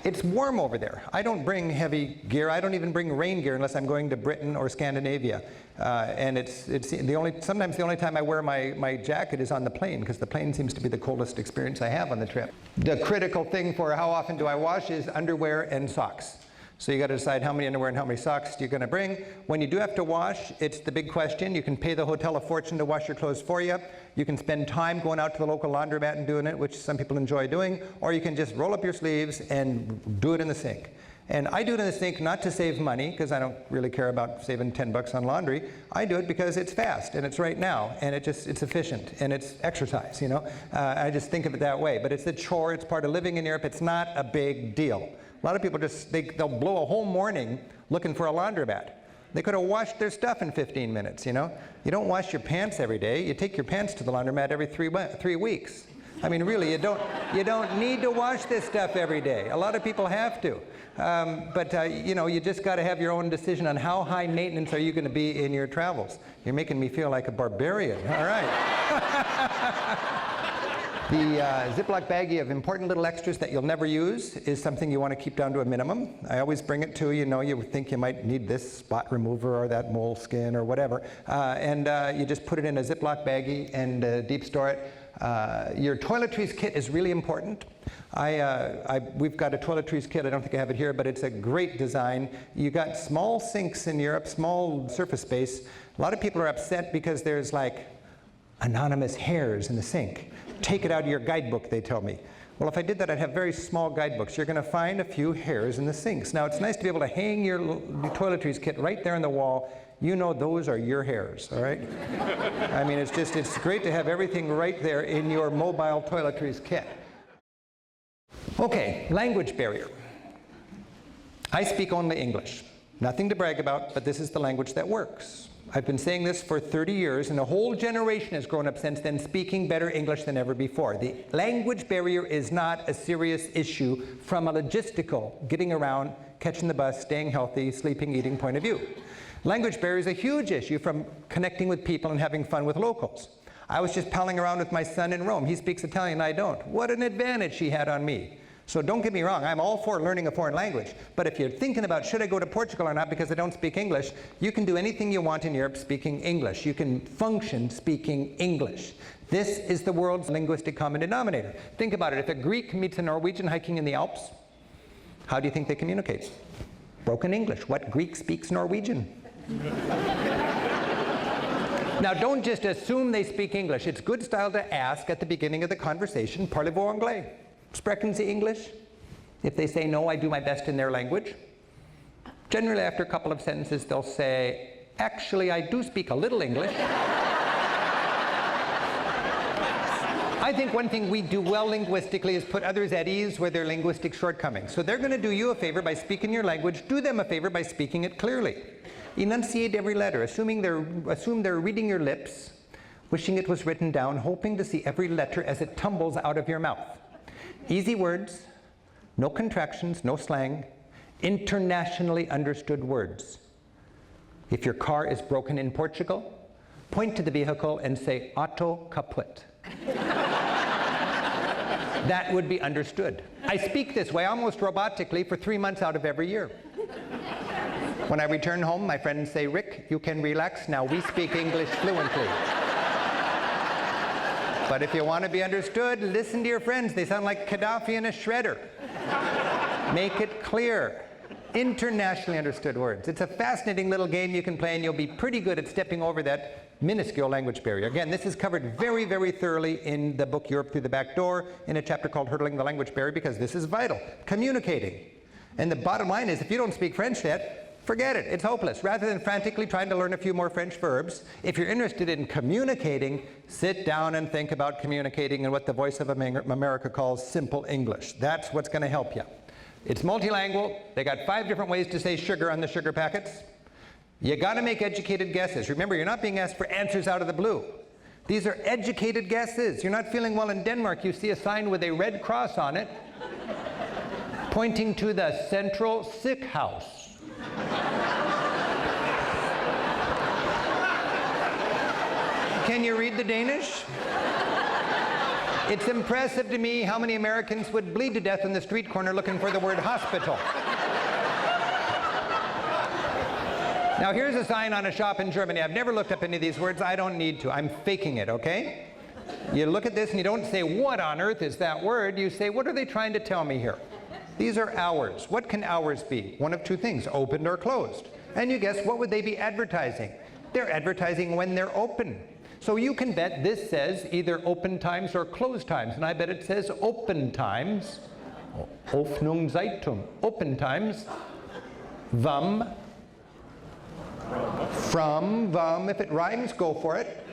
It's warm over there. I don't bring heavy gear. I don't even bring rain gear unless I'm going to Britain or Scandinavia. And sometimes the only time I wear my jacket is on the plane, because the plane seems to be the coldest experience I have on the trip. The critical thing for how often do I wash is underwear and socks. So you got to decide how many underwear and how many socks you're going to bring. When you do have to wash, it's the big question. You can pay the hotel a fortune to wash your clothes for you. You can spend time going out to the local laundromat and doing it, which some people enjoy doing, or you can just roll up your sleeves and do it in the sink. And I do it in the sink not to save money, because I don't really care about saving 10 bucks on laundry. I do it because it's fast, and it's right now, and it's efficient, and it's exercise, you know. I just think of it that way. But it's a chore, it's part of living in Europe, it's not a big deal. A lot of people just, they'll blow a whole morning looking for a laundromat. They could have washed their stuff in 15 minutes, you know. You don't wash your pants every day, you take your pants to the laundromat every 3 weeks. I mean, really, you don't need to wash this stuff every day. A lot of people have to. You know, you just got to have your own decision on how high maintenance are you going to be in your travels. You're making me feel like a barbarian. All right. The Ziploc baggie of important little extras that you'll never use is something you want to keep down to a minimum. I always bring it to you know, you think you might need this spot remover or that moleskin or whatever. You just put it in a Ziploc baggie and deep store it. Your toiletries kit is really important. We've got a toiletries kit, I don't think I have it here, but it's a great design. You got small sinks in Europe, small surface space. A lot of people are upset because there's like anonymous hairs in the sink. Take it out of your guidebook, they tell me. Well, if I did that, I'd have very small guidebooks. You're going to find a few hairs in the sinks. Now, it's nice to be able to hang your toiletries kit right there on the wall. You know those are your hairs, all right? I mean, it's great to have everything right there in your mobile toiletries kit. Okay, language barrier. I speak only English. Nothing to brag about, but this is the language that works. I've been saying this for 30 years, and a whole generation has grown up since then speaking better English than ever before. The language barrier is not a serious issue from a logistical, getting around, catching the bus, staying healthy, sleeping, eating point of view. Language barrier is a huge issue from connecting with people and having fun with locals. I was just palling around with my son in Rome. He speaks Italian, I don't. What an advantage he had on me. So don't get me wrong, I'm all for learning a foreign language. But if you're thinking about should I go to Portugal or not because I don't speak English, you can do anything you want in Europe speaking English. You can function speaking English. This is the world's linguistic common denominator. Think about it. If a Greek meets a Norwegian hiking in the Alps, how do you think they communicate? Broken English. What Greek speaks Norwegian? Now, don't just assume they speak English. It's good style to ask at the beginning of the conversation, parlez-vous anglais? Sprechen Sie English? If they say no, I do my best in their language. Generally, after a couple of sentences, they'll say, actually, I do speak a little English. I think one thing we do well linguistically is put others at ease with their linguistic shortcomings. So they're going to do you a favor by speaking your language. Do them a favor by speaking it clearly. Enunciate every letter, assume they're reading your lips, wishing it was written down, hoping to see every letter as it tumbles out of your mouth. Easy words, no contractions, no slang, internationally understood words. If your car is broken in Portugal, point to the vehicle and say, auto kaput. That would be understood. I speak this way almost robotically for 3 months out of every year. When I return home, my friends say, Rick, you can relax now. We speak English fluently. But if you want to be understood, listen to your friends. They sound like Gaddafi in a shredder. Make it clear. Internationally understood words. It's a fascinating little game you can play, and you'll be pretty good at stepping over that minuscule language barrier. Again, this is covered very, very thoroughly in the book Europe Through the Back Door, in a chapter called Hurdling the Language Barrier, because this is vital. Communicating. And the bottom line is, if you don't speak French yet, forget it. It's hopeless. Rather than frantically trying to learn a few more French verbs, if you're interested in communicating, sit down and think about communicating in what the Voice of America calls simple English. That's what's going to help you. It's multilingual. They got 5 different ways to say sugar on the sugar packets. You got to make educated guesses. Remember, you're not being asked for answers out of the blue. These are educated guesses. You're not feeling well in Denmark. You see a sign with a red cross on it, pointing to the Central Sick House. Can you read the Danish? It's impressive to me how many Americans would bleed to death in the street corner looking for the word hospital. Now here's a sign on a shop in Germany. I've never looked up any of these words. I don't need to. I'm faking it, okay? You look at this and you don't say, what on earth is that word? You say, what are they trying to tell me here? These are hours. What can hours be? One of 2 things, opened or closed. And you guess, what would they be advertising? They're advertising when they're open. So you can bet this says either open times or closed times. And I bet it says open times Öffnungszeitung, open times. Vom, from, vom, if it rhymes, go for it.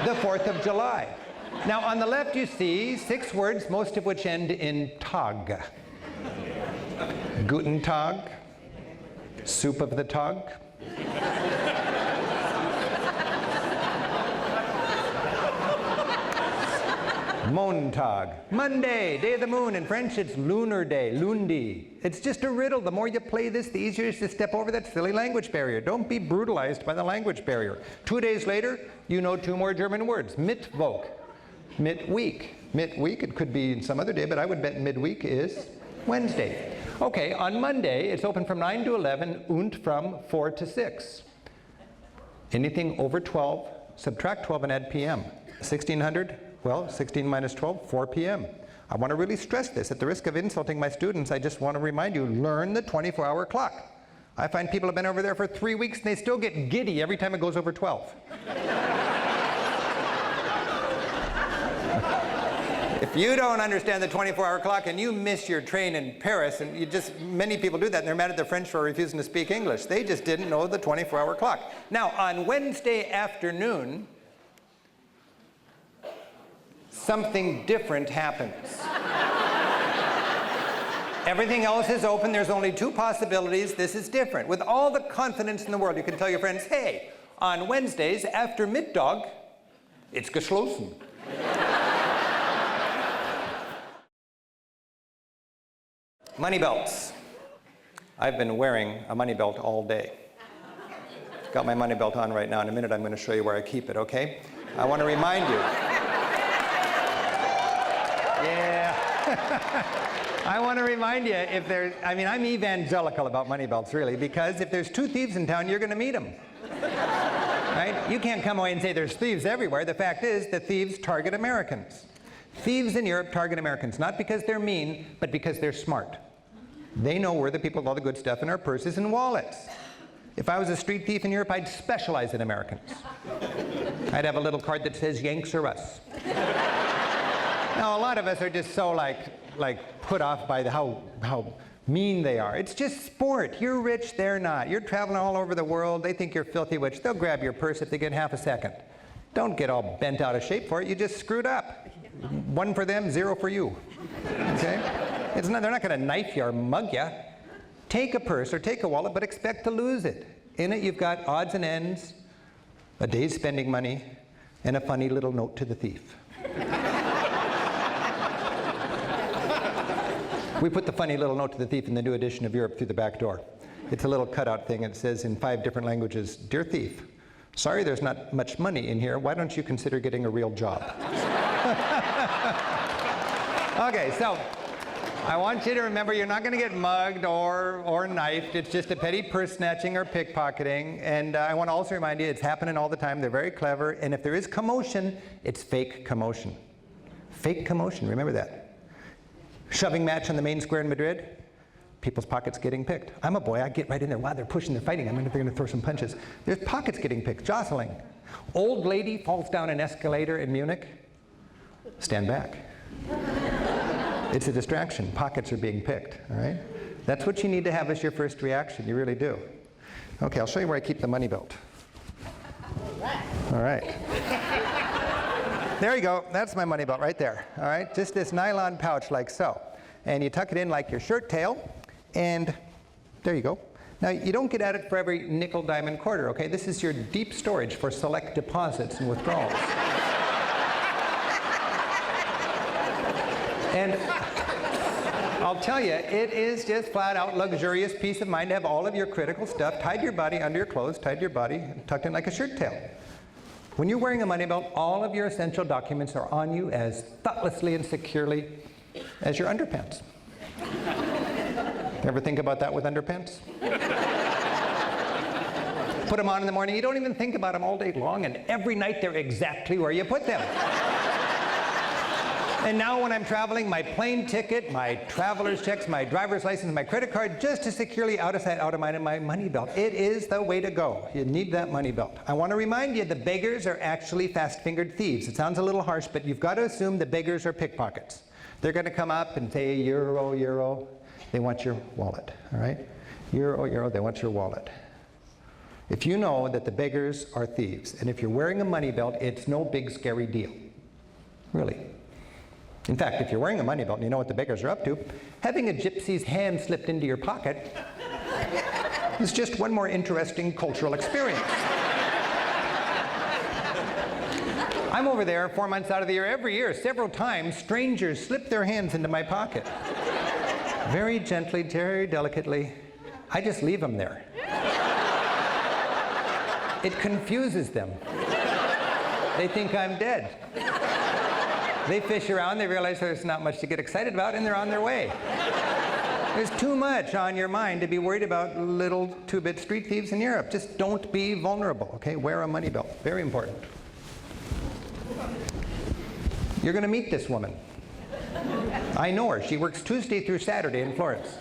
The 4th of July. Now on the left you see 6 words, most of which end in Tag. Guten Tag, soup of the Tag. Montag, Monday, day of the moon. In French, it's lunar day, lundi. It's just a riddle. The more you play this, the easier it is to step over that silly language barrier. Don't be brutalized by the language barrier. 2 days later, you know 2 more German words. Mittwoch, midweek. Midweek, it could be some other day, but I would bet midweek is Wednesday. Okay, on Monday, it's open from 9 to 11 and from 4 to 6. Anything over 12, subtract 12 and add p.m. 1600? Well, 16 minus 12, 4 p.m. I want to really stress this. At the risk of insulting my students, I just want to remind you, learn the 24-hour clock. I find people have been over there for 3 weeks and they still get giddy every time it goes over 12. If you don't understand the 24-hour clock and you miss your train in Paris, and many people do that and they're mad at their French for refusing to speak English. They just didn't know the 24-hour clock. Now, on Wednesday afternoon, something different happens. Everything else is open. There's only 2 possibilities. This is different. With all the confidence in the world, you can tell your friends, hey, on Wednesdays after Mittag, it's geschlossen. Money belts. I've been wearing a money belt all day. Got my money belt on right now. In a minute, I'm going to show you where I keep it, okay? I want to remind you. Yeah. I want to remind you, if there's, I'm evangelical about money belts, really, because if there's 2 thieves in town, you're going to meet them. Right? You can't come away and say there's thieves everywhere. The fact is that thieves target Americans. Thieves in Europe target Americans, not because they're mean, but because they're smart. They know we're the people with all the good stuff in our purses and wallets. If I was a street thief in Europe, I'd specialize in Americans. I'd have a little card that says, Yanks or us. Now, a lot of us are just so like put off by how mean they are. It's just sport. You're rich, they're not. You're traveling all over the world. They think you're filthy rich. They'll grab your purse if they get half a second. Don't get all bent out of shape for it. You just screwed up. 1 for them, 0 for you. Okay? They're not going to knife you or mug you. Take a purse or take a wallet, but expect to lose it. In it, you've got odds and ends, a day's spending money, and a funny little note to the thief. We put the funny little note to the thief in the new edition of Europe through the back door. It's a little cutout thing. It says in 5 different languages, Dear thief, sorry there's not much money in here. Why don't you consider getting a real job? Okay, so I want you to remember you're not going to get mugged or knifed. It's just a petty purse snatching or pickpocketing. And I want to also remind you it's happening all the time. They're very clever. And if there is commotion, it's fake commotion. Fake commotion, remember that. Shoving match on the main square in Madrid, people's pockets getting picked. I'm a boy, I get right in there. Wow, they're pushing, they're fighting. I'm wondering if they're going to throw some punches. There's pockets getting picked, jostling. Old lady falls down an escalator in Munich. Stand back. It's a distraction. Pockets are being picked, all right? That's what you need to have as your first reaction. You really do. Okay, I'll show you where I keep the money belt. All right. There you go. That's my money belt right there. All right? Just this nylon pouch like so. And you tuck it in like your shirt tail, and there you go. Now, you don't get at it for every nickel, dime, and quarter, okay? This is your deep storage for select deposits and withdrawals. And I'll tell you, it is just flat out luxurious peace of mind to have all of your critical stuff tied to your body, under your clothes, tied to your body, tucked in like a shirt tail. When you're wearing a money belt, all of your essential documents are on you as thoughtlessly and securely as your underpants. Ever think about that with underpants? Put them on in the morning, you don't even think about them all day long, and every night they're exactly where you put them. And now when I'm traveling, my plane ticket, my traveler's checks, my driver's license, my credit card, just as securely out of sight, out of mind in my money belt. It is the way to go. You need that money belt. I want to remind you, the beggars are actually fast-fingered thieves. It sounds a little harsh, but you've got to assume the beggars are pickpockets. They're going to come up and say, euro, euro. They want your wallet, all right? Euro, euro, they want your wallet. If you know that the beggars are thieves, and if you're wearing a money belt, it's no big scary deal. Really. In fact, if you're wearing a money belt and you know what the beggars are up to, having a gypsy's hand slipped into your pocket is just one more interesting cultural experience. I'm over there 4 months out of the year. Every year, several times, strangers slip their hands into my pocket. Very gently, very delicately. I just leave them there. It confuses them. They think I'm dead. They fish around, they realize there's not much to get excited about, and they're on their way. There's too much on your mind to be worried about little two-bit street thieves in Europe. Just don't be vulnerable, okay? Wear a money belt. Very important. You're going to meet this woman. I know her. She works Tuesday through Saturday in Florence.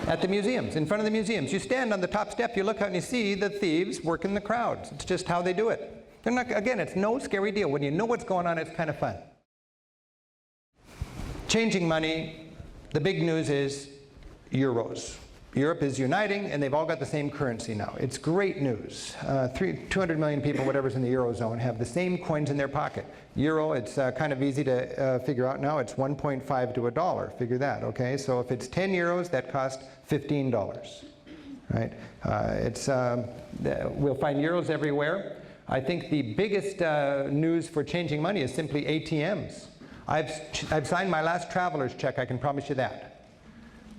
At the museums, in front of the museums. You stand on the top step, you look out and you see the thieves work in the crowds. It's just how they do it. They're not, again, it's no scary deal. When you know what's going on, it's kind of fun. Changing money, the big news is euros. Europe is uniting, and they've all got the same currency now. It's great news. 200 million people, whatever's in the Eurozone, have the same coins in their pocket. Euro, it's kind of easy to figure out now. It's 1.5 to a dollar. Figure that, okay? So if it's 10 euros, that costs $15, right? We'll find euros everywhere. I think the biggest news for changing money is simply ATMs. I've signed my last traveler's check, I can promise you that.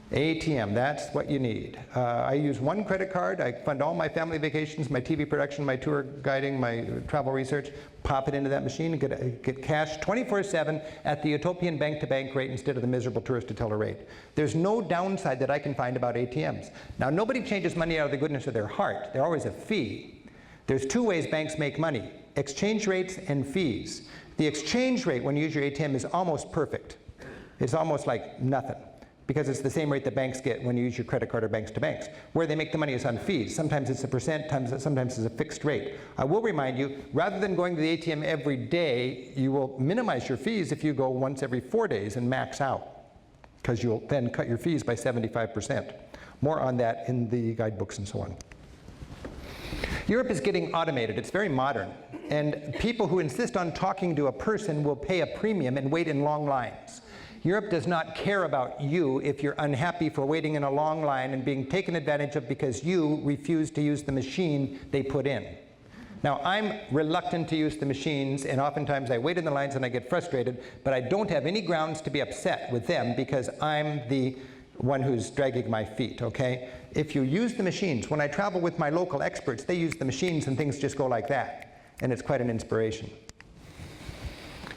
ATM, that's what you need. I use one credit card. I fund all my family vacations, my TV production, my tour guiding, my travel research, pop it into that machine and get cash 24/7 at the utopian bank-to-bank rate instead of the miserable tourist-to-teller rate. There's no downside that I can find about ATMs. Now, nobody changes money out of the goodness of their heart. There's always a fee. There's two ways banks make money: exchange rates and fees. The exchange rate when you use your ATM is almost perfect. It's almost like nothing, because it's the same rate that banks get when you use your credit card or banks to banks. Where they make the money is on fees. Sometimes it's a percent, sometimes it's a fixed rate. I will remind you, rather than going to the ATM every day, you will minimize your fees if you go once every 4 days and max out, because you'll then cut your fees by 75%. More on that in the guidebooks and so on. Europe is getting automated. It's very modern. And people who insist on talking to a person will pay a premium and wait in long lines. Europe does not care about you if you're unhappy for waiting in a long line and being taken advantage of because you refuse to use the machine they put in. Now, I'm reluctant to use the machines, and oftentimes I wait in the lines and I get frustrated, but I don't have any grounds to be upset with them because I'm the one who's dragging my feet, okay? If you use the machines, when I travel with my local experts, they use the machines and things just go like that, and it's quite an inspiration.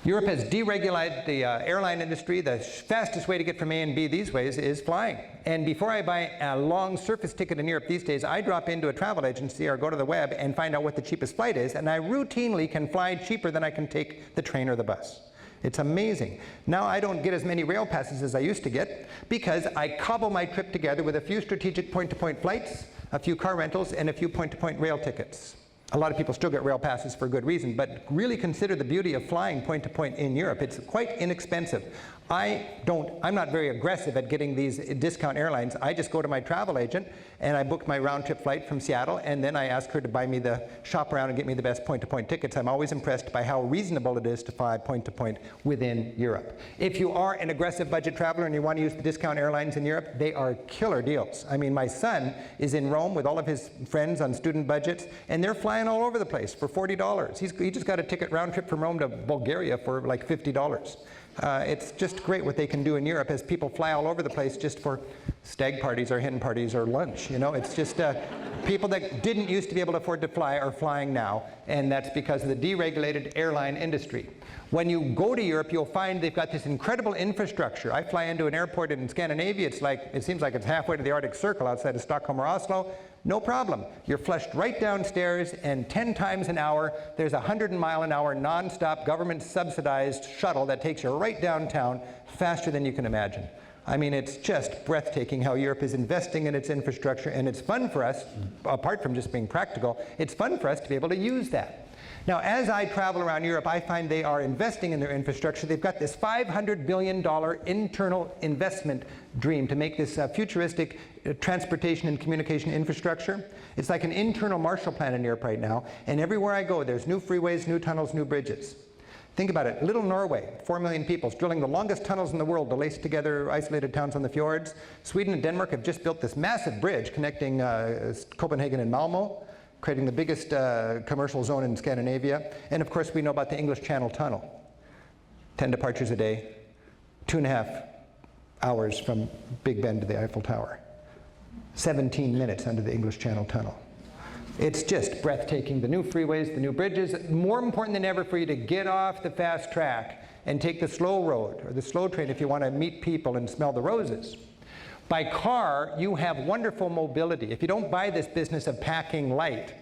Europe has deregulated the airline industry. The fastest way to get from A and B these ways is flying. And before I buy a long surface ticket in Europe these days, I drop into a travel agency or go to the web and find out what the cheapest flight is, and I routinely can fly cheaper than I can take the train or the bus. It's amazing. Now I don't get as many rail passes as I used to get because I cobble my trip together with a few strategic point-to-point flights, a few car rentals, and a few point-to-point rail tickets. A lot of people still get rail passes for good reason, but really consider the beauty of flying point to point in Europe. It's quite inexpensive. I'm not very aggressive at getting these discount airlines. I just go to my travel agent and I book my round trip flight from Seattle, and then I ask her to buy me shop around and get me the best point to point tickets. I'm always impressed by how reasonable it is to fly point to point within Europe. If you are an aggressive budget traveler and you want to use the discount airlines in Europe, they are killer deals. I mean, my son is in Rome with all of his friends on student budgets, and they're flying all over the place for $40. He just got a ticket round trip from Rome to Bulgaria for like $50. It's just great what they can do in Europe as people fly all over the place just for stag parties or hen parties or lunch. You know, it's just people that didn't used to be able to afford to fly are flying now, and that's because of the deregulated airline industry. When you go to Europe, you'll find they've got this incredible infrastructure. I fly into an airport in Scandinavia. It seems like it's halfway to the Arctic Circle outside of Stockholm or Oslo. No problem. You're flushed right downstairs, and 10 times an hour, there's a 100-mile-an-hour non-stop government-subsidized shuttle that takes you right downtown faster than you can imagine. I mean, it's just breathtaking how Europe is investing in its infrastructure, and it's fun for us, apart from just being practical, it's fun for us to be able to use that. Now, as I travel around Europe, I find they are investing in their infrastructure. They've got this $500 billion internal investment dream to make this futuristic transportation and communication infrastructure. It's like an internal Marshall Plan in Europe right now, and everywhere I go, there's new freeways, new tunnels, new bridges. Think about it. Little Norway, 4 million people, is drilling the longest tunnels in the world to lace together isolated towns on the fjords. Sweden and Denmark have just built this massive bridge connecting Copenhagen and Malmo, creating the biggest commercial zone in Scandinavia. And of course, we know about the English Channel Tunnel. 10 departures a day, 2.5 hours from Big Ben to the Eiffel Tower. 17 minutes under the English Channel Tunnel. It's just breathtaking. The new freeways, the new bridges. More important than ever for you to get off the fast track and take the slow road or the slow train if you want to meet people and smell the roses. By car, you have wonderful mobility. If you don't buy this business of packing light,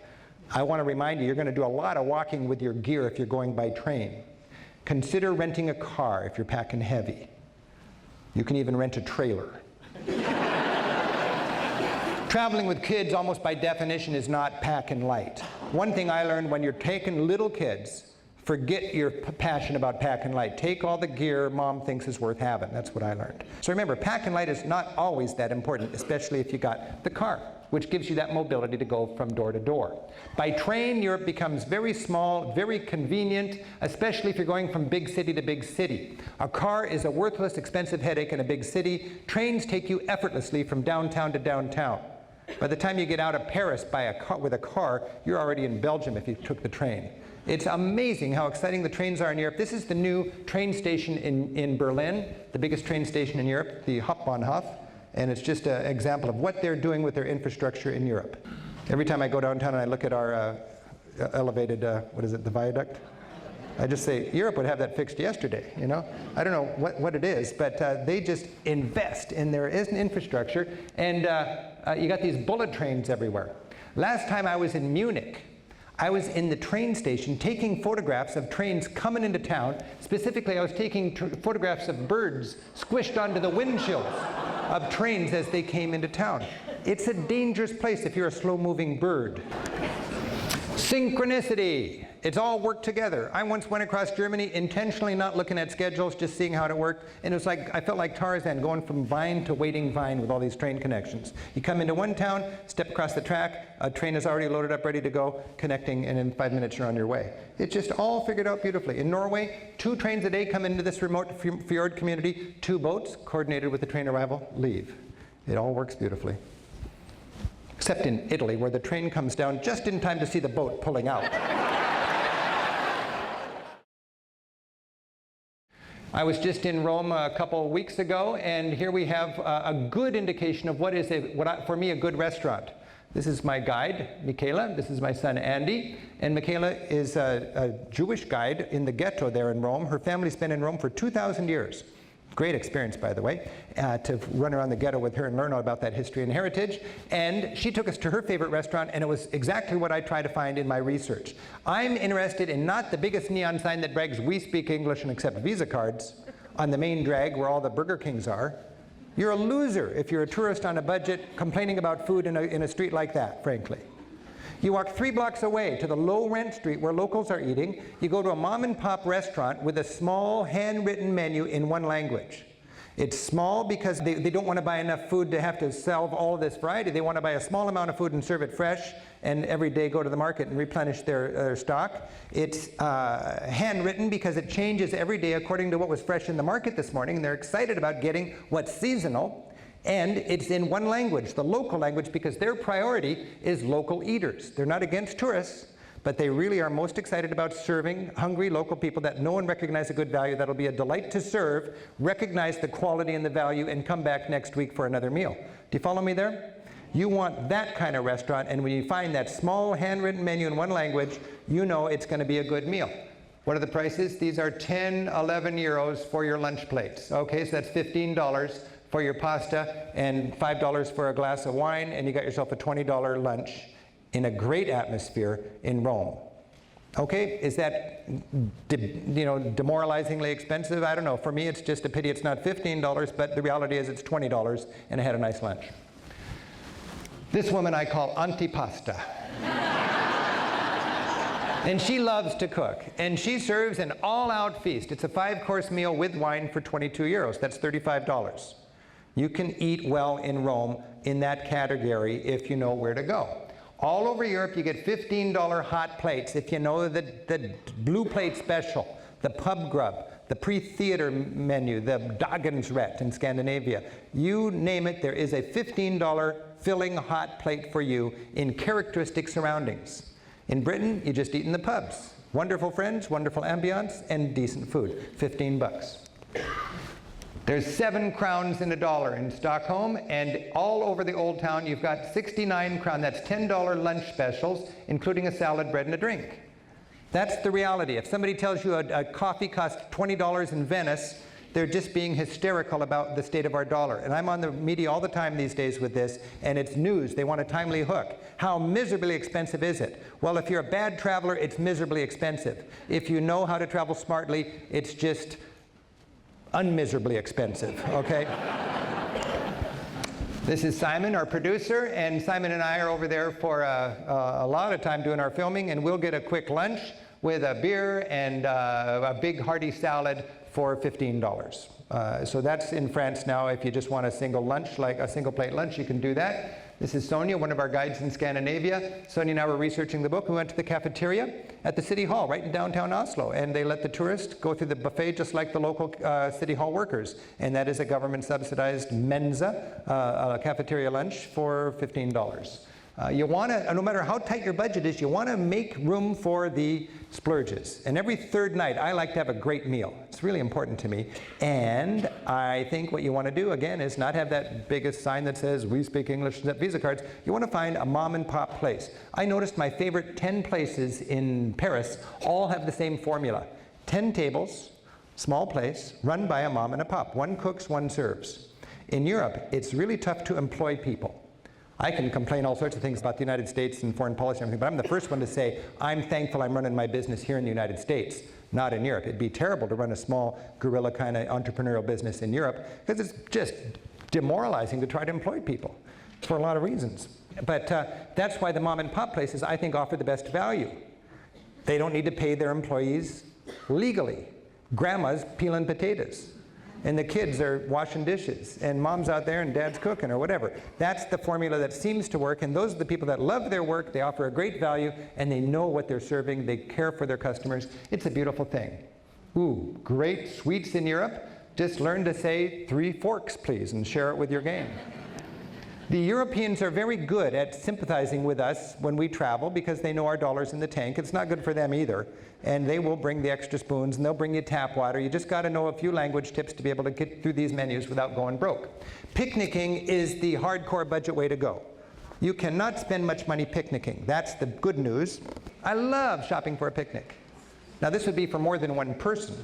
I want to remind you, you're going to do a lot of walking with your gear if you're going by train. Consider renting a car if you're packing heavy. You can even rent a trailer. Traveling with kids, almost by definition, is not packing light. One thing I learned when you're taking little kids, forget your passion about packing light. Take all the gear mom thinks is worth having. That's what I learned. So remember, packing light is not always that important, especially if you got the car, which gives you that mobility to go from door to door. By train, Europe becomes very small, very convenient, especially if you're going from big city to big city. A car is a worthless, expensive headache in a big city. Trains take you effortlessly from downtown to downtown. By the time you get out of Paris with a car, you're already in Belgium if you took the train. It's amazing how exciting the trains are in Europe. This is the new train station in Berlin, the biggest train station in Europe, the Hauptbahnhof, and it's just an example of what they're doing with their infrastructure in Europe. Every time I go downtown and I look at our elevated, the viaduct, I just say, Europe would have that fixed yesterday, you know? I don't know what it is, but they just invest in their infrastructure, and you got these bullet trains everywhere. Last time I was in Munich, I was in the train station taking photographs of trains coming into town. Specifically, I was taking photographs of birds squished onto the windshields of trains as they came into town. It's a dangerous place if you're a slow-moving bird. Synchronicity. It's all worked together. I once went across Germany intentionally not looking at schedules, just seeing how it worked, and it was like, I felt like Tarzan going from vine to waiting vine with all these train connections. You come into one town, step across the track, a train is already loaded up, ready to go, connecting, and in 5 minutes you're on your way. It's just all figured out beautifully. In Norway, 2 trains a day come into this remote fjord community, 2 boats, coordinated with the train arrival, leave. It all works beautifully. Except in Italy, where the train comes down just in time to see the boat pulling out. I was just in Rome a couple of weeks ago, and here we have a good indication of what is, for me, a good restaurant. This is my guide, Michaela. This is my son, Andy. And Michaela is a Jewish guide in the ghetto there in Rome. Her family's been in Rome for 2,000 years. Great experience, by the way, to run around the ghetto with her and learn all about that history and heritage. And she took us to her favorite restaurant, and it was exactly what I try to find in my research. I'm interested in not the biggest neon sign that brags, "We speak English and accept Visa cards," on the main drag where all the Burger Kings are. You're a loser if you're a tourist on a budget complaining about food in a street like that, frankly. You walk 3 blocks away to the low-rent street where locals are eating. You go to a mom-and-pop restaurant with a small handwritten menu in one language. It's small because they don't want to buy enough food to have to sell all of this variety. They want to buy a small amount of food and serve it fresh, and every day go to the market and replenish their stock. It's handwritten because it changes every day according to what was fresh in the market this morning, and they're excited about getting what's seasonal. And it's in one language, the local language, because their priority is local eaters. They're not against tourists, but they really are most excited about serving hungry local people that know and recognize a good value. That'll be a delight to serve, recognize the quality and the value, and come back next week for another meal. Do you follow me there? You want that kind of restaurant, and when you find that small handwritten menu in one language, you know it's going to be a good meal. What are the prices? These are 10, 11 euros for your lunch plates. Okay, so that's $15 for your pasta and $5 for a glass of wine, and you got yourself a $20 lunch in a great atmosphere in Rome. Okay, is that demoralizingly expensive? I don't know. For me, it's just a pity it's not $15, but the reality is it's $20, and I had a nice lunch. This woman I call Antipasta. And she loves to cook. And she serves an all-out feast. It's a 5-course meal with wine for 22 euros. That's $35. You can eat well in Rome in that category if you know where to go. All over Europe, you get $15 hot plates if you know the blue plate special, the pub grub, the pre-theater menu, the Dagensrett in Scandinavia. You name it, there is a $15 filling hot plate for you in characteristic surroundings. In Britain, you just eat in the pubs. Wonderful friends, wonderful ambiance, and decent food. 15 bucks. There's 7 crowns in a dollar in Stockholm, and all over the old town you've got 69 crown. That's $10 lunch specials, including a salad, bread, and a drink. That's the reality. If somebody tells you a coffee costs $20 in Venice, they're just being hysterical about the state of our dollar. And I'm on the media all the time these days with this, and it's news. They want a timely hook. How miserably expensive is it? Well, if you're a bad traveler, it's miserably expensive. If you know how to travel smartly, it's just unmiserably expensive, okay? This is Simon, our producer, and Simon and I are over there for a lot of time doing our filming, and we'll get a quick lunch with a beer and a big hearty salad for $15. So that's in France now. If you just want a single lunch, like a single plate lunch, you can do that. This is Sonia, one of our guides in Scandinavia. Sonia and I were researching the book. We went to the cafeteria at the City Hall right in downtown Oslo, and they let the tourists go through the buffet just like the local City Hall workers. And that is a government-subsidized Mensa, cafeteria lunch for $15. You want to, no matter how tight your budget is, you want to make room for the splurges. And every third night, I like to have a great meal. It's really important to me. And I think what you want to do, again, is not have that biggest sign that says, "We speak English," Visa cards. You want to find a mom and pop place. I noticed my favorite 10 places in Paris all have the same formula. 10 tables, small place, run by a mom and a pop. One cooks, one serves. In Europe, it's really tough to employ people. I can complain all sorts of things about the United States and foreign policy and everything, but I'm the first one to say, I'm thankful I'm running my business here in the United States, not in Europe. It'd be terrible to run a small guerrilla kind of entrepreneurial business in Europe, because it's just demoralizing to try to employ people for a lot of reasons. But that's why the mom and pop places, I think, offer the best value. They don't need to pay their employees legally. Grandma's peeling potatoes, and the kids are washing dishes, and mom's out there and dad's cooking or whatever. That's the formula that seems to work, and those are the people that love their work, they offer a great value, and they know what they're serving, they care for their customers. It's a beautiful thing. Ooh, great sweets in Europe. Just learn to say 3 forks, please, and share it with your gang. The Europeans are very good at sympathizing with us when we travel because they know our dollar's in the tank. It's not good for them either. And they will bring the extra spoons, and they'll bring you tap water. You just got to know a few language tips to be able to get through these menus without going broke. Picnicking is the hardcore budget way to go. You cannot spend much money picnicking. That's the good news. I love shopping for a picnic. Now this would be for more than one person.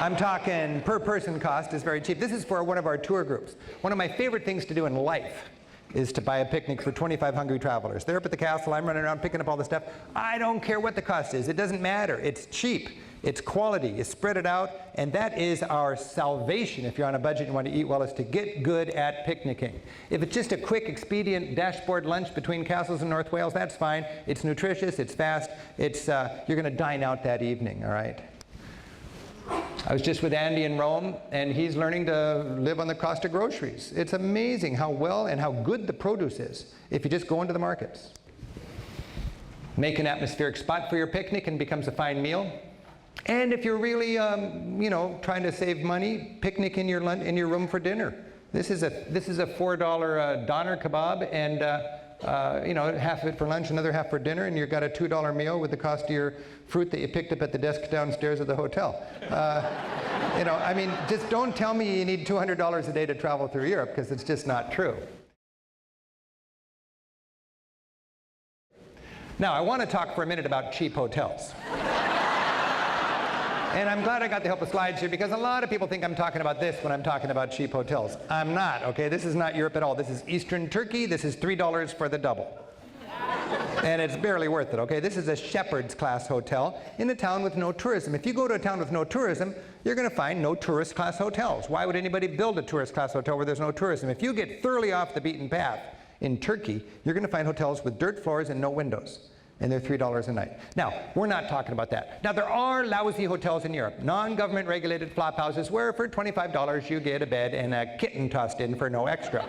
I'm talking per person cost is very cheap. This is for one of our tour groups. One of my favorite things to do in life is to buy a picnic for 25 hungry travelers. They're up at the castle, I'm running around picking up all the stuff. I don't care what the cost is. It doesn't matter. It's cheap. It's quality. You spread it out, and that is our salvation if you're on a budget and you want to eat well, is to get good at picnicking. If it's just a quick, expedient dashboard lunch between Castles and North Wales, that's fine. It's nutritious, it's fast, it's, you're going to dine out that evening, all right? I was just with Andy in Rome, and he's learning to live on the cost of groceries. It's amazing how well and how good the produce is if you just go into the markets. Make an atmospheric spot for your picnic and it becomes a fine meal. And if you're really, you know, trying to save money, picnic in your room for dinner. This is a $4 doner kebab, and you know, half of it for lunch, another half for dinner, and you've got a $2 meal with the cost of your fruit that you picked up at the desk downstairs at the hotel. You know, I mean, just don't tell me you need $200 a day to travel through Europe, because it's just not true. Now, I want to talk for a minute about cheap hotels. And I'm glad I got the help of slides here, because a lot of people think I'm talking about this when I'm talking about cheap hotels. I'm not, okay? This is not Europe at all. This is Eastern Turkey. This is $3 for the double. And it's barely worth it, okay? This is a shepherd's class hotel in a town with no tourism. If you go to a town with no tourism, you're going to find no tourist class hotels. Why would anybody build a tourist class hotel where there's no tourism? If you get thoroughly off the beaten path in Turkey, you're going to find hotels with dirt floors and no windows. and they're $3 a night. Now, we're not talking about that. Now, there are lousy hotels in Europe, non-government regulated flop houses, where for $25 you get a bed and a kitten tossed in for no extra.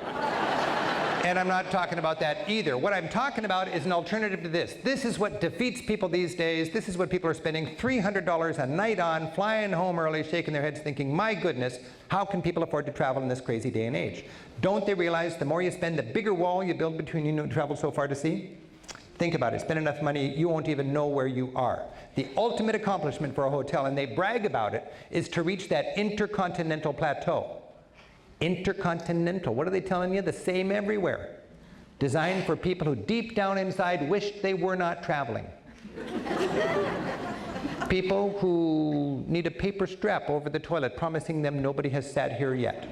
And I'm not talking about that either. What I'm talking about is an alternative to this. This is what defeats people these days. This is what people are spending $300 a night on, flying home early, shaking their heads, thinking, my goodness, how can people afford to travel in this crazy day and age? Don't they realize the more you spend, the bigger wall you build between you and travel so far to see? Think about it. Spend enough money, you won't even know where you are. The ultimate accomplishment for a hotel, and they brag about it, is to reach that intercontinental plateau. Intercontinental. What are they telling you? The same everywhere. Designed for people who deep down inside wished they were not traveling. People who need a paper strap over the toilet promising them nobody has sat here yet.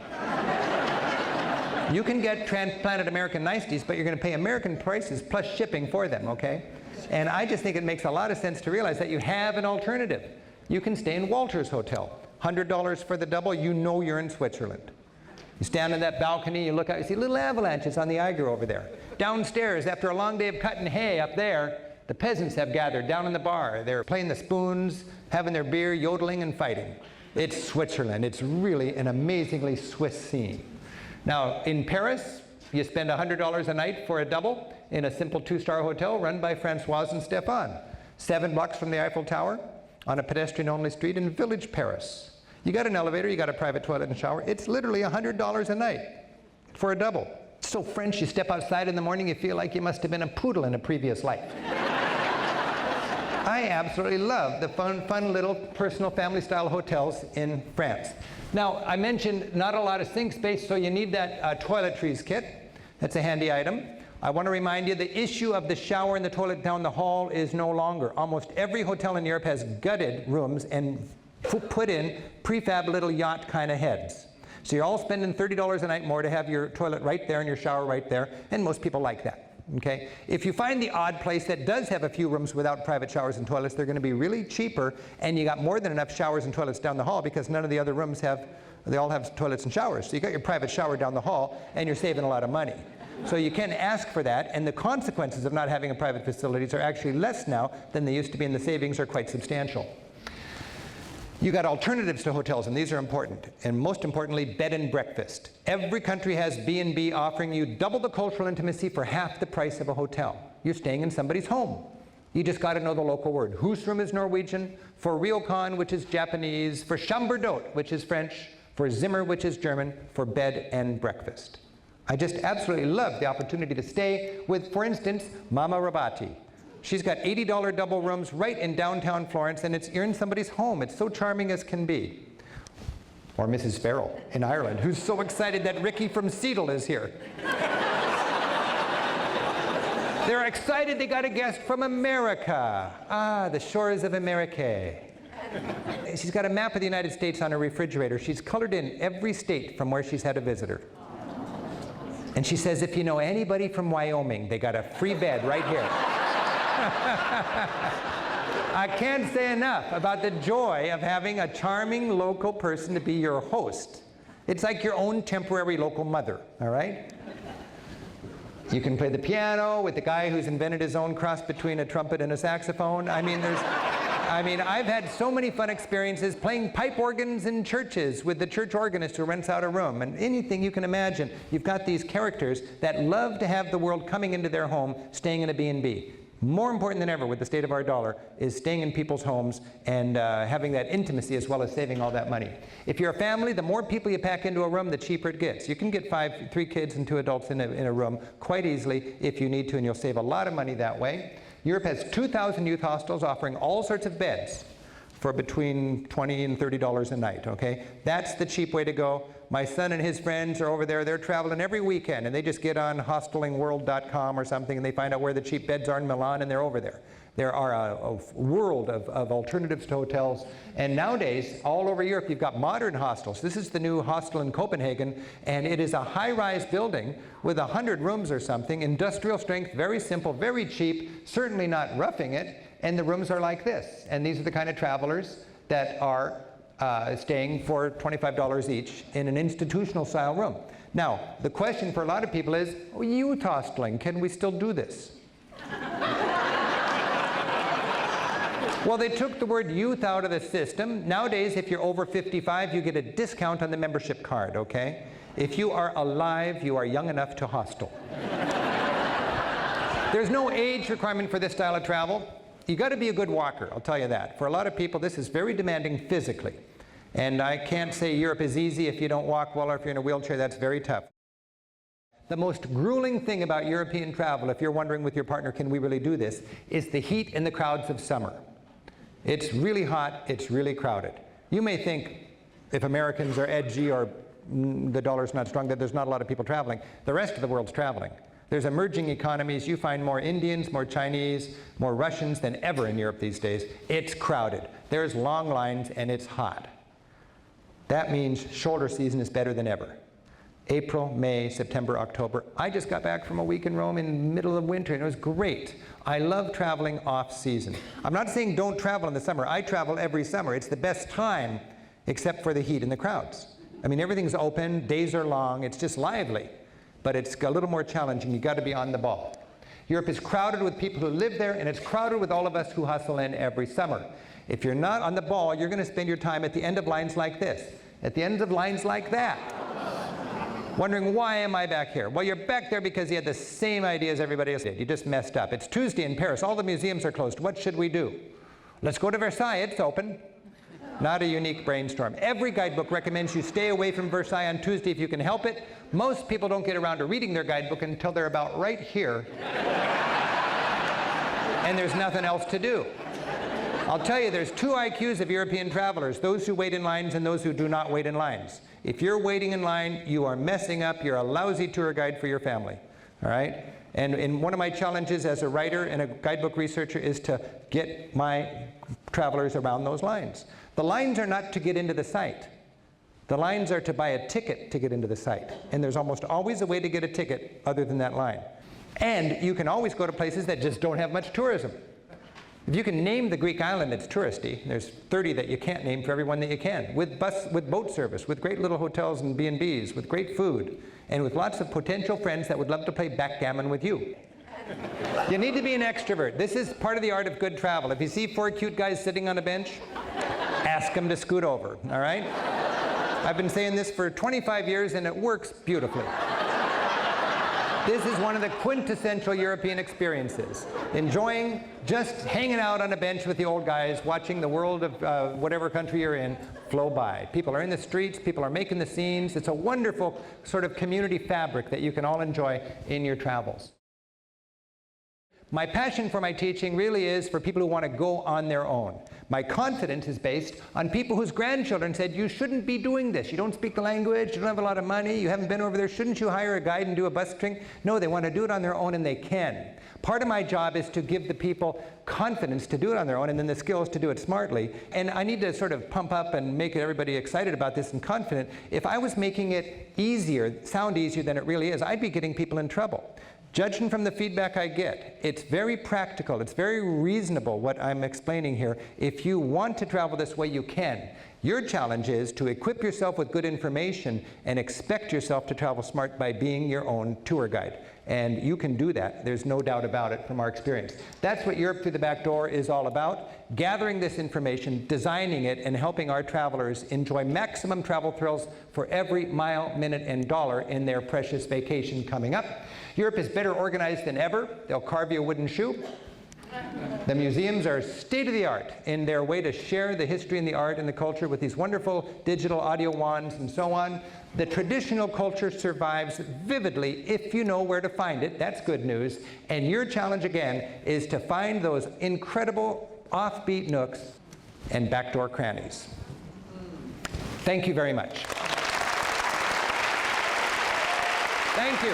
You can get transplanted American niceties, but you're going to pay American prices plus shipping for them, okay? And I just think it makes a lot of sense to realize that you have an alternative. You can stay in Walters Hotel. $100 for the double, you know you're in Switzerland. You stand on that balcony, you look out, you see little avalanches on the Eiger over there. Downstairs, after a long day of cutting hay up there, the peasants have gathered down in the bar. They're playing the spoons, having their beer, yodeling and fighting. It's Switzerland. It's really an amazingly Swiss scene. Now, in Paris, you spend $100 a night for a double in a simple 2-star hotel run by Françoise and Stéphane. 7 blocks from the Eiffel Tower, on a pedestrian-only street in Village, Paris. You got an elevator, you got a private toilet and shower. It's literally $100 a night for a double. It's so French, you step outside in the morning, you feel like you must have been a poodle in a previous life. I absolutely love the fun little personal family-style hotels in France. Now, I mentioned not a lot of sink space, so you need that toiletries kit. That's a handy item. I want to remind you the issue of the shower and the toilet down the hall is no longer. Almost every hotel in Europe has gutted rooms and put in prefab little yacht kind of heads. So you're all spending $30 a night more to have your toilet right there and your shower right there, and most people like that. Okay? If you find the odd place that does have a few rooms without private showers and toilets, they're going to be really cheaper, and you got more than enough showers and toilets down the hall because none of the other rooms they all have toilets and showers. So you got your private shower down the hall, and you're saving a lot of money. So you can ask for that, and the consequences of not having a private facilities are actually less now than they used to be, and the savings are quite substantial. You got alternatives to hotels, and these are important. And most importantly, bed and breakfast. Every country has B&B offering you double the cultural intimacy for half the price of a hotel. You're staying in somebody's home. You just got to know the local word. Husrum is Norwegian, for Ryokan, which is Japanese, for Chambordot, which is French, for Zimmer, which is German, for bed and breakfast. I just absolutely love the opportunity to stay with, for instance, Mama Rabati. She's got $80 double rooms right in downtown Florence, and you're in somebody's home. It's so charming as can be. Or Mrs. Farrell in Ireland, who's so excited that Ricky from Seattle is here. They're excited they got a guest from America. Ah, the shores of America. She's got a map of the United States on her refrigerator. She's colored in every state from where she's had a visitor. And she says, if you know anybody from Wyoming, they got a free bed right here. I can't say enough about the joy of having a charming local person to be your host. It's like your own temporary local mother, all right? You can play the piano with the guy who's invented his own cross between a trumpet and a saxophone. I've had so many fun experiences playing pipe organs in churches with the church organist who rents out a room, and anything you can imagine. You've got these characters that love to have the world coming into their home, staying in a B&B. More important than ever with the state of our dollar is staying in people's homes and having that intimacy as well as saving all that money. If you're a family, the more people you pack into a room, the cheaper it gets. You can get 3 kids and 2 adults in a room quite easily if you need to, and you'll save a lot of money that way. Europe has 2,000 youth hostels offering all sorts of beds for between $20 and $30 a night, okay? That's the cheap way to go. My son and his friends are over there. They're traveling every weekend, and they just get on hostelingworld.com or something, and they find out where the cheap beds are in Milan, and they're over there. There are a world of alternatives to hotels. And nowadays, all over Europe, you've got modern hostels. This is the new hostel in Copenhagen, and it is a high-rise building with 100 rooms or something, industrial strength, very simple, very cheap, certainly not roughing it, and the rooms are like this. And these are the kind of travelers that are staying for $25 each in an institutional-style room. Now, the question for a lot of people is, youth hosteling, can we still do this? Well, they took the word youth out of the system. Nowadays, if you're over 55, you get a discount on the membership card, okay? If you are alive, you are young enough to hostel. There's no age requirement for this style of travel. You got to be a good walker, I'll tell you that. For a lot of people, this is very demanding physically. And I can't say Europe is easy if you don't walk well, or if you're in a wheelchair. That's very tough. The most grueling thing about European travel, if you're wondering with your partner, can we really do this, is the heat and the crowds of summer. It's really hot, it's really crowded. You may think if Americans are edgy or the dollar's not strong, that there's not a lot of people traveling. The rest of the world's traveling. There's emerging economies. You find more Indians, more Chinese, more Russians than ever in Europe these days. It's crowded. There's long lines and it's hot. That means shoulder season is better than ever. April, May, September, October. I just got back from a week in Rome in the middle of winter and it was great. I love traveling off season. I'm not saying don't travel in the summer. I travel every summer. It's the best time except for the heat and the crowds. I mean, everything's open, days are long, it's just lively. But it's a little more challenging. You've got to be on the ball. Europe is crowded with people who live there, and it's crowded with all of us who hustle in every summer. If you're not on the ball, you're going to spend your time at the end of lines like this, at the end of lines like that, wondering, why am I back here? Well, you're back there because you had the same idea as everybody else did. You just messed up. It's Tuesday in Paris. All the museums are closed. What should we do? Let's go to Versailles. It's open. Not a unique brainstorm. Every guidebook recommends you stay away from Versailles on Tuesday if you can help it. Most people don't get around to reading their guidebook until they're about right here. And there's nothing else to do. I'll tell you, there's two IQs of European travelers, those who wait in lines and those who do not wait in lines. If you're waiting in line, you are messing up. You're a lousy tour guide for your family. All right? And one of my challenges as a writer and a guidebook researcher is to get my travelers around those lines. The lines are not to get into the site. The lines are to buy a ticket to get into the site. And there's almost always a way to get a ticket other than that line. And you can always go to places that just don't have much tourism. If you can name the Greek island that's touristy, there's 30 that you can't name for every one that you can, with boat service, with great little hotels and B&Bs, with great food, and with lots of potential friends that would love to play backgammon with you. You need to be an extrovert. This is part of the art of good travel. If you see four cute guys sitting on a bench, ask them to scoot over, all right? I've been saying this for 25 years and it works beautifully. This is one of the quintessential European experiences. Enjoying just hanging out on a bench with the old guys, watching the world of whatever country you're in flow by. People are in the streets, people are making the scenes. It's a wonderful sort of community fabric that you can all enjoy in your travels. My passion for my teaching really is for people who want to go on their own. My confidence is based on people whose grandchildren said, you shouldn't be doing this. You don't speak the language, you don't have a lot of money, you haven't been over there. Shouldn't you hire a guide and do a bus trip? No, they want to do it on their own and they can. Part of my job is to give the people confidence to do it on their own and then the skills to do it smartly. And I need to sort of pump up and make everybody excited about this and confident. If I was making it easier, sound easier than it really is, I'd be getting people in trouble. Judging from the feedback I get, it's very practical, it's very reasonable what I'm explaining here. If you want to travel this way, you can. Your challenge is to equip yourself with good information and expect yourself to travel smart by being your own tour guide. And you can do that. There's no doubt about it from our experience. That's what Europe Through the Back Door is all about. Gathering this information, designing it, and helping our travelers enjoy maximum travel thrills for every mile, minute, and dollar in their precious vacation coming up. Europe is better organized than ever. They'll carve you a wooden shoe. The museums are state-of-the-art in their way to share the history and the art and the culture with these wonderful digital audio wands and so on. The traditional culture survives vividly if you know where to find it. That's good news. And your challenge, again, is to find those incredible offbeat nooks and backdoor crannies. Thank you very much. Thank you.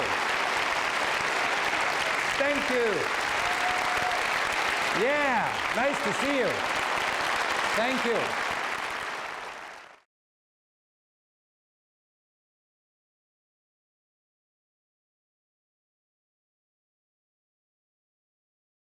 Thank you. Yeah, nice to see you. Thank you.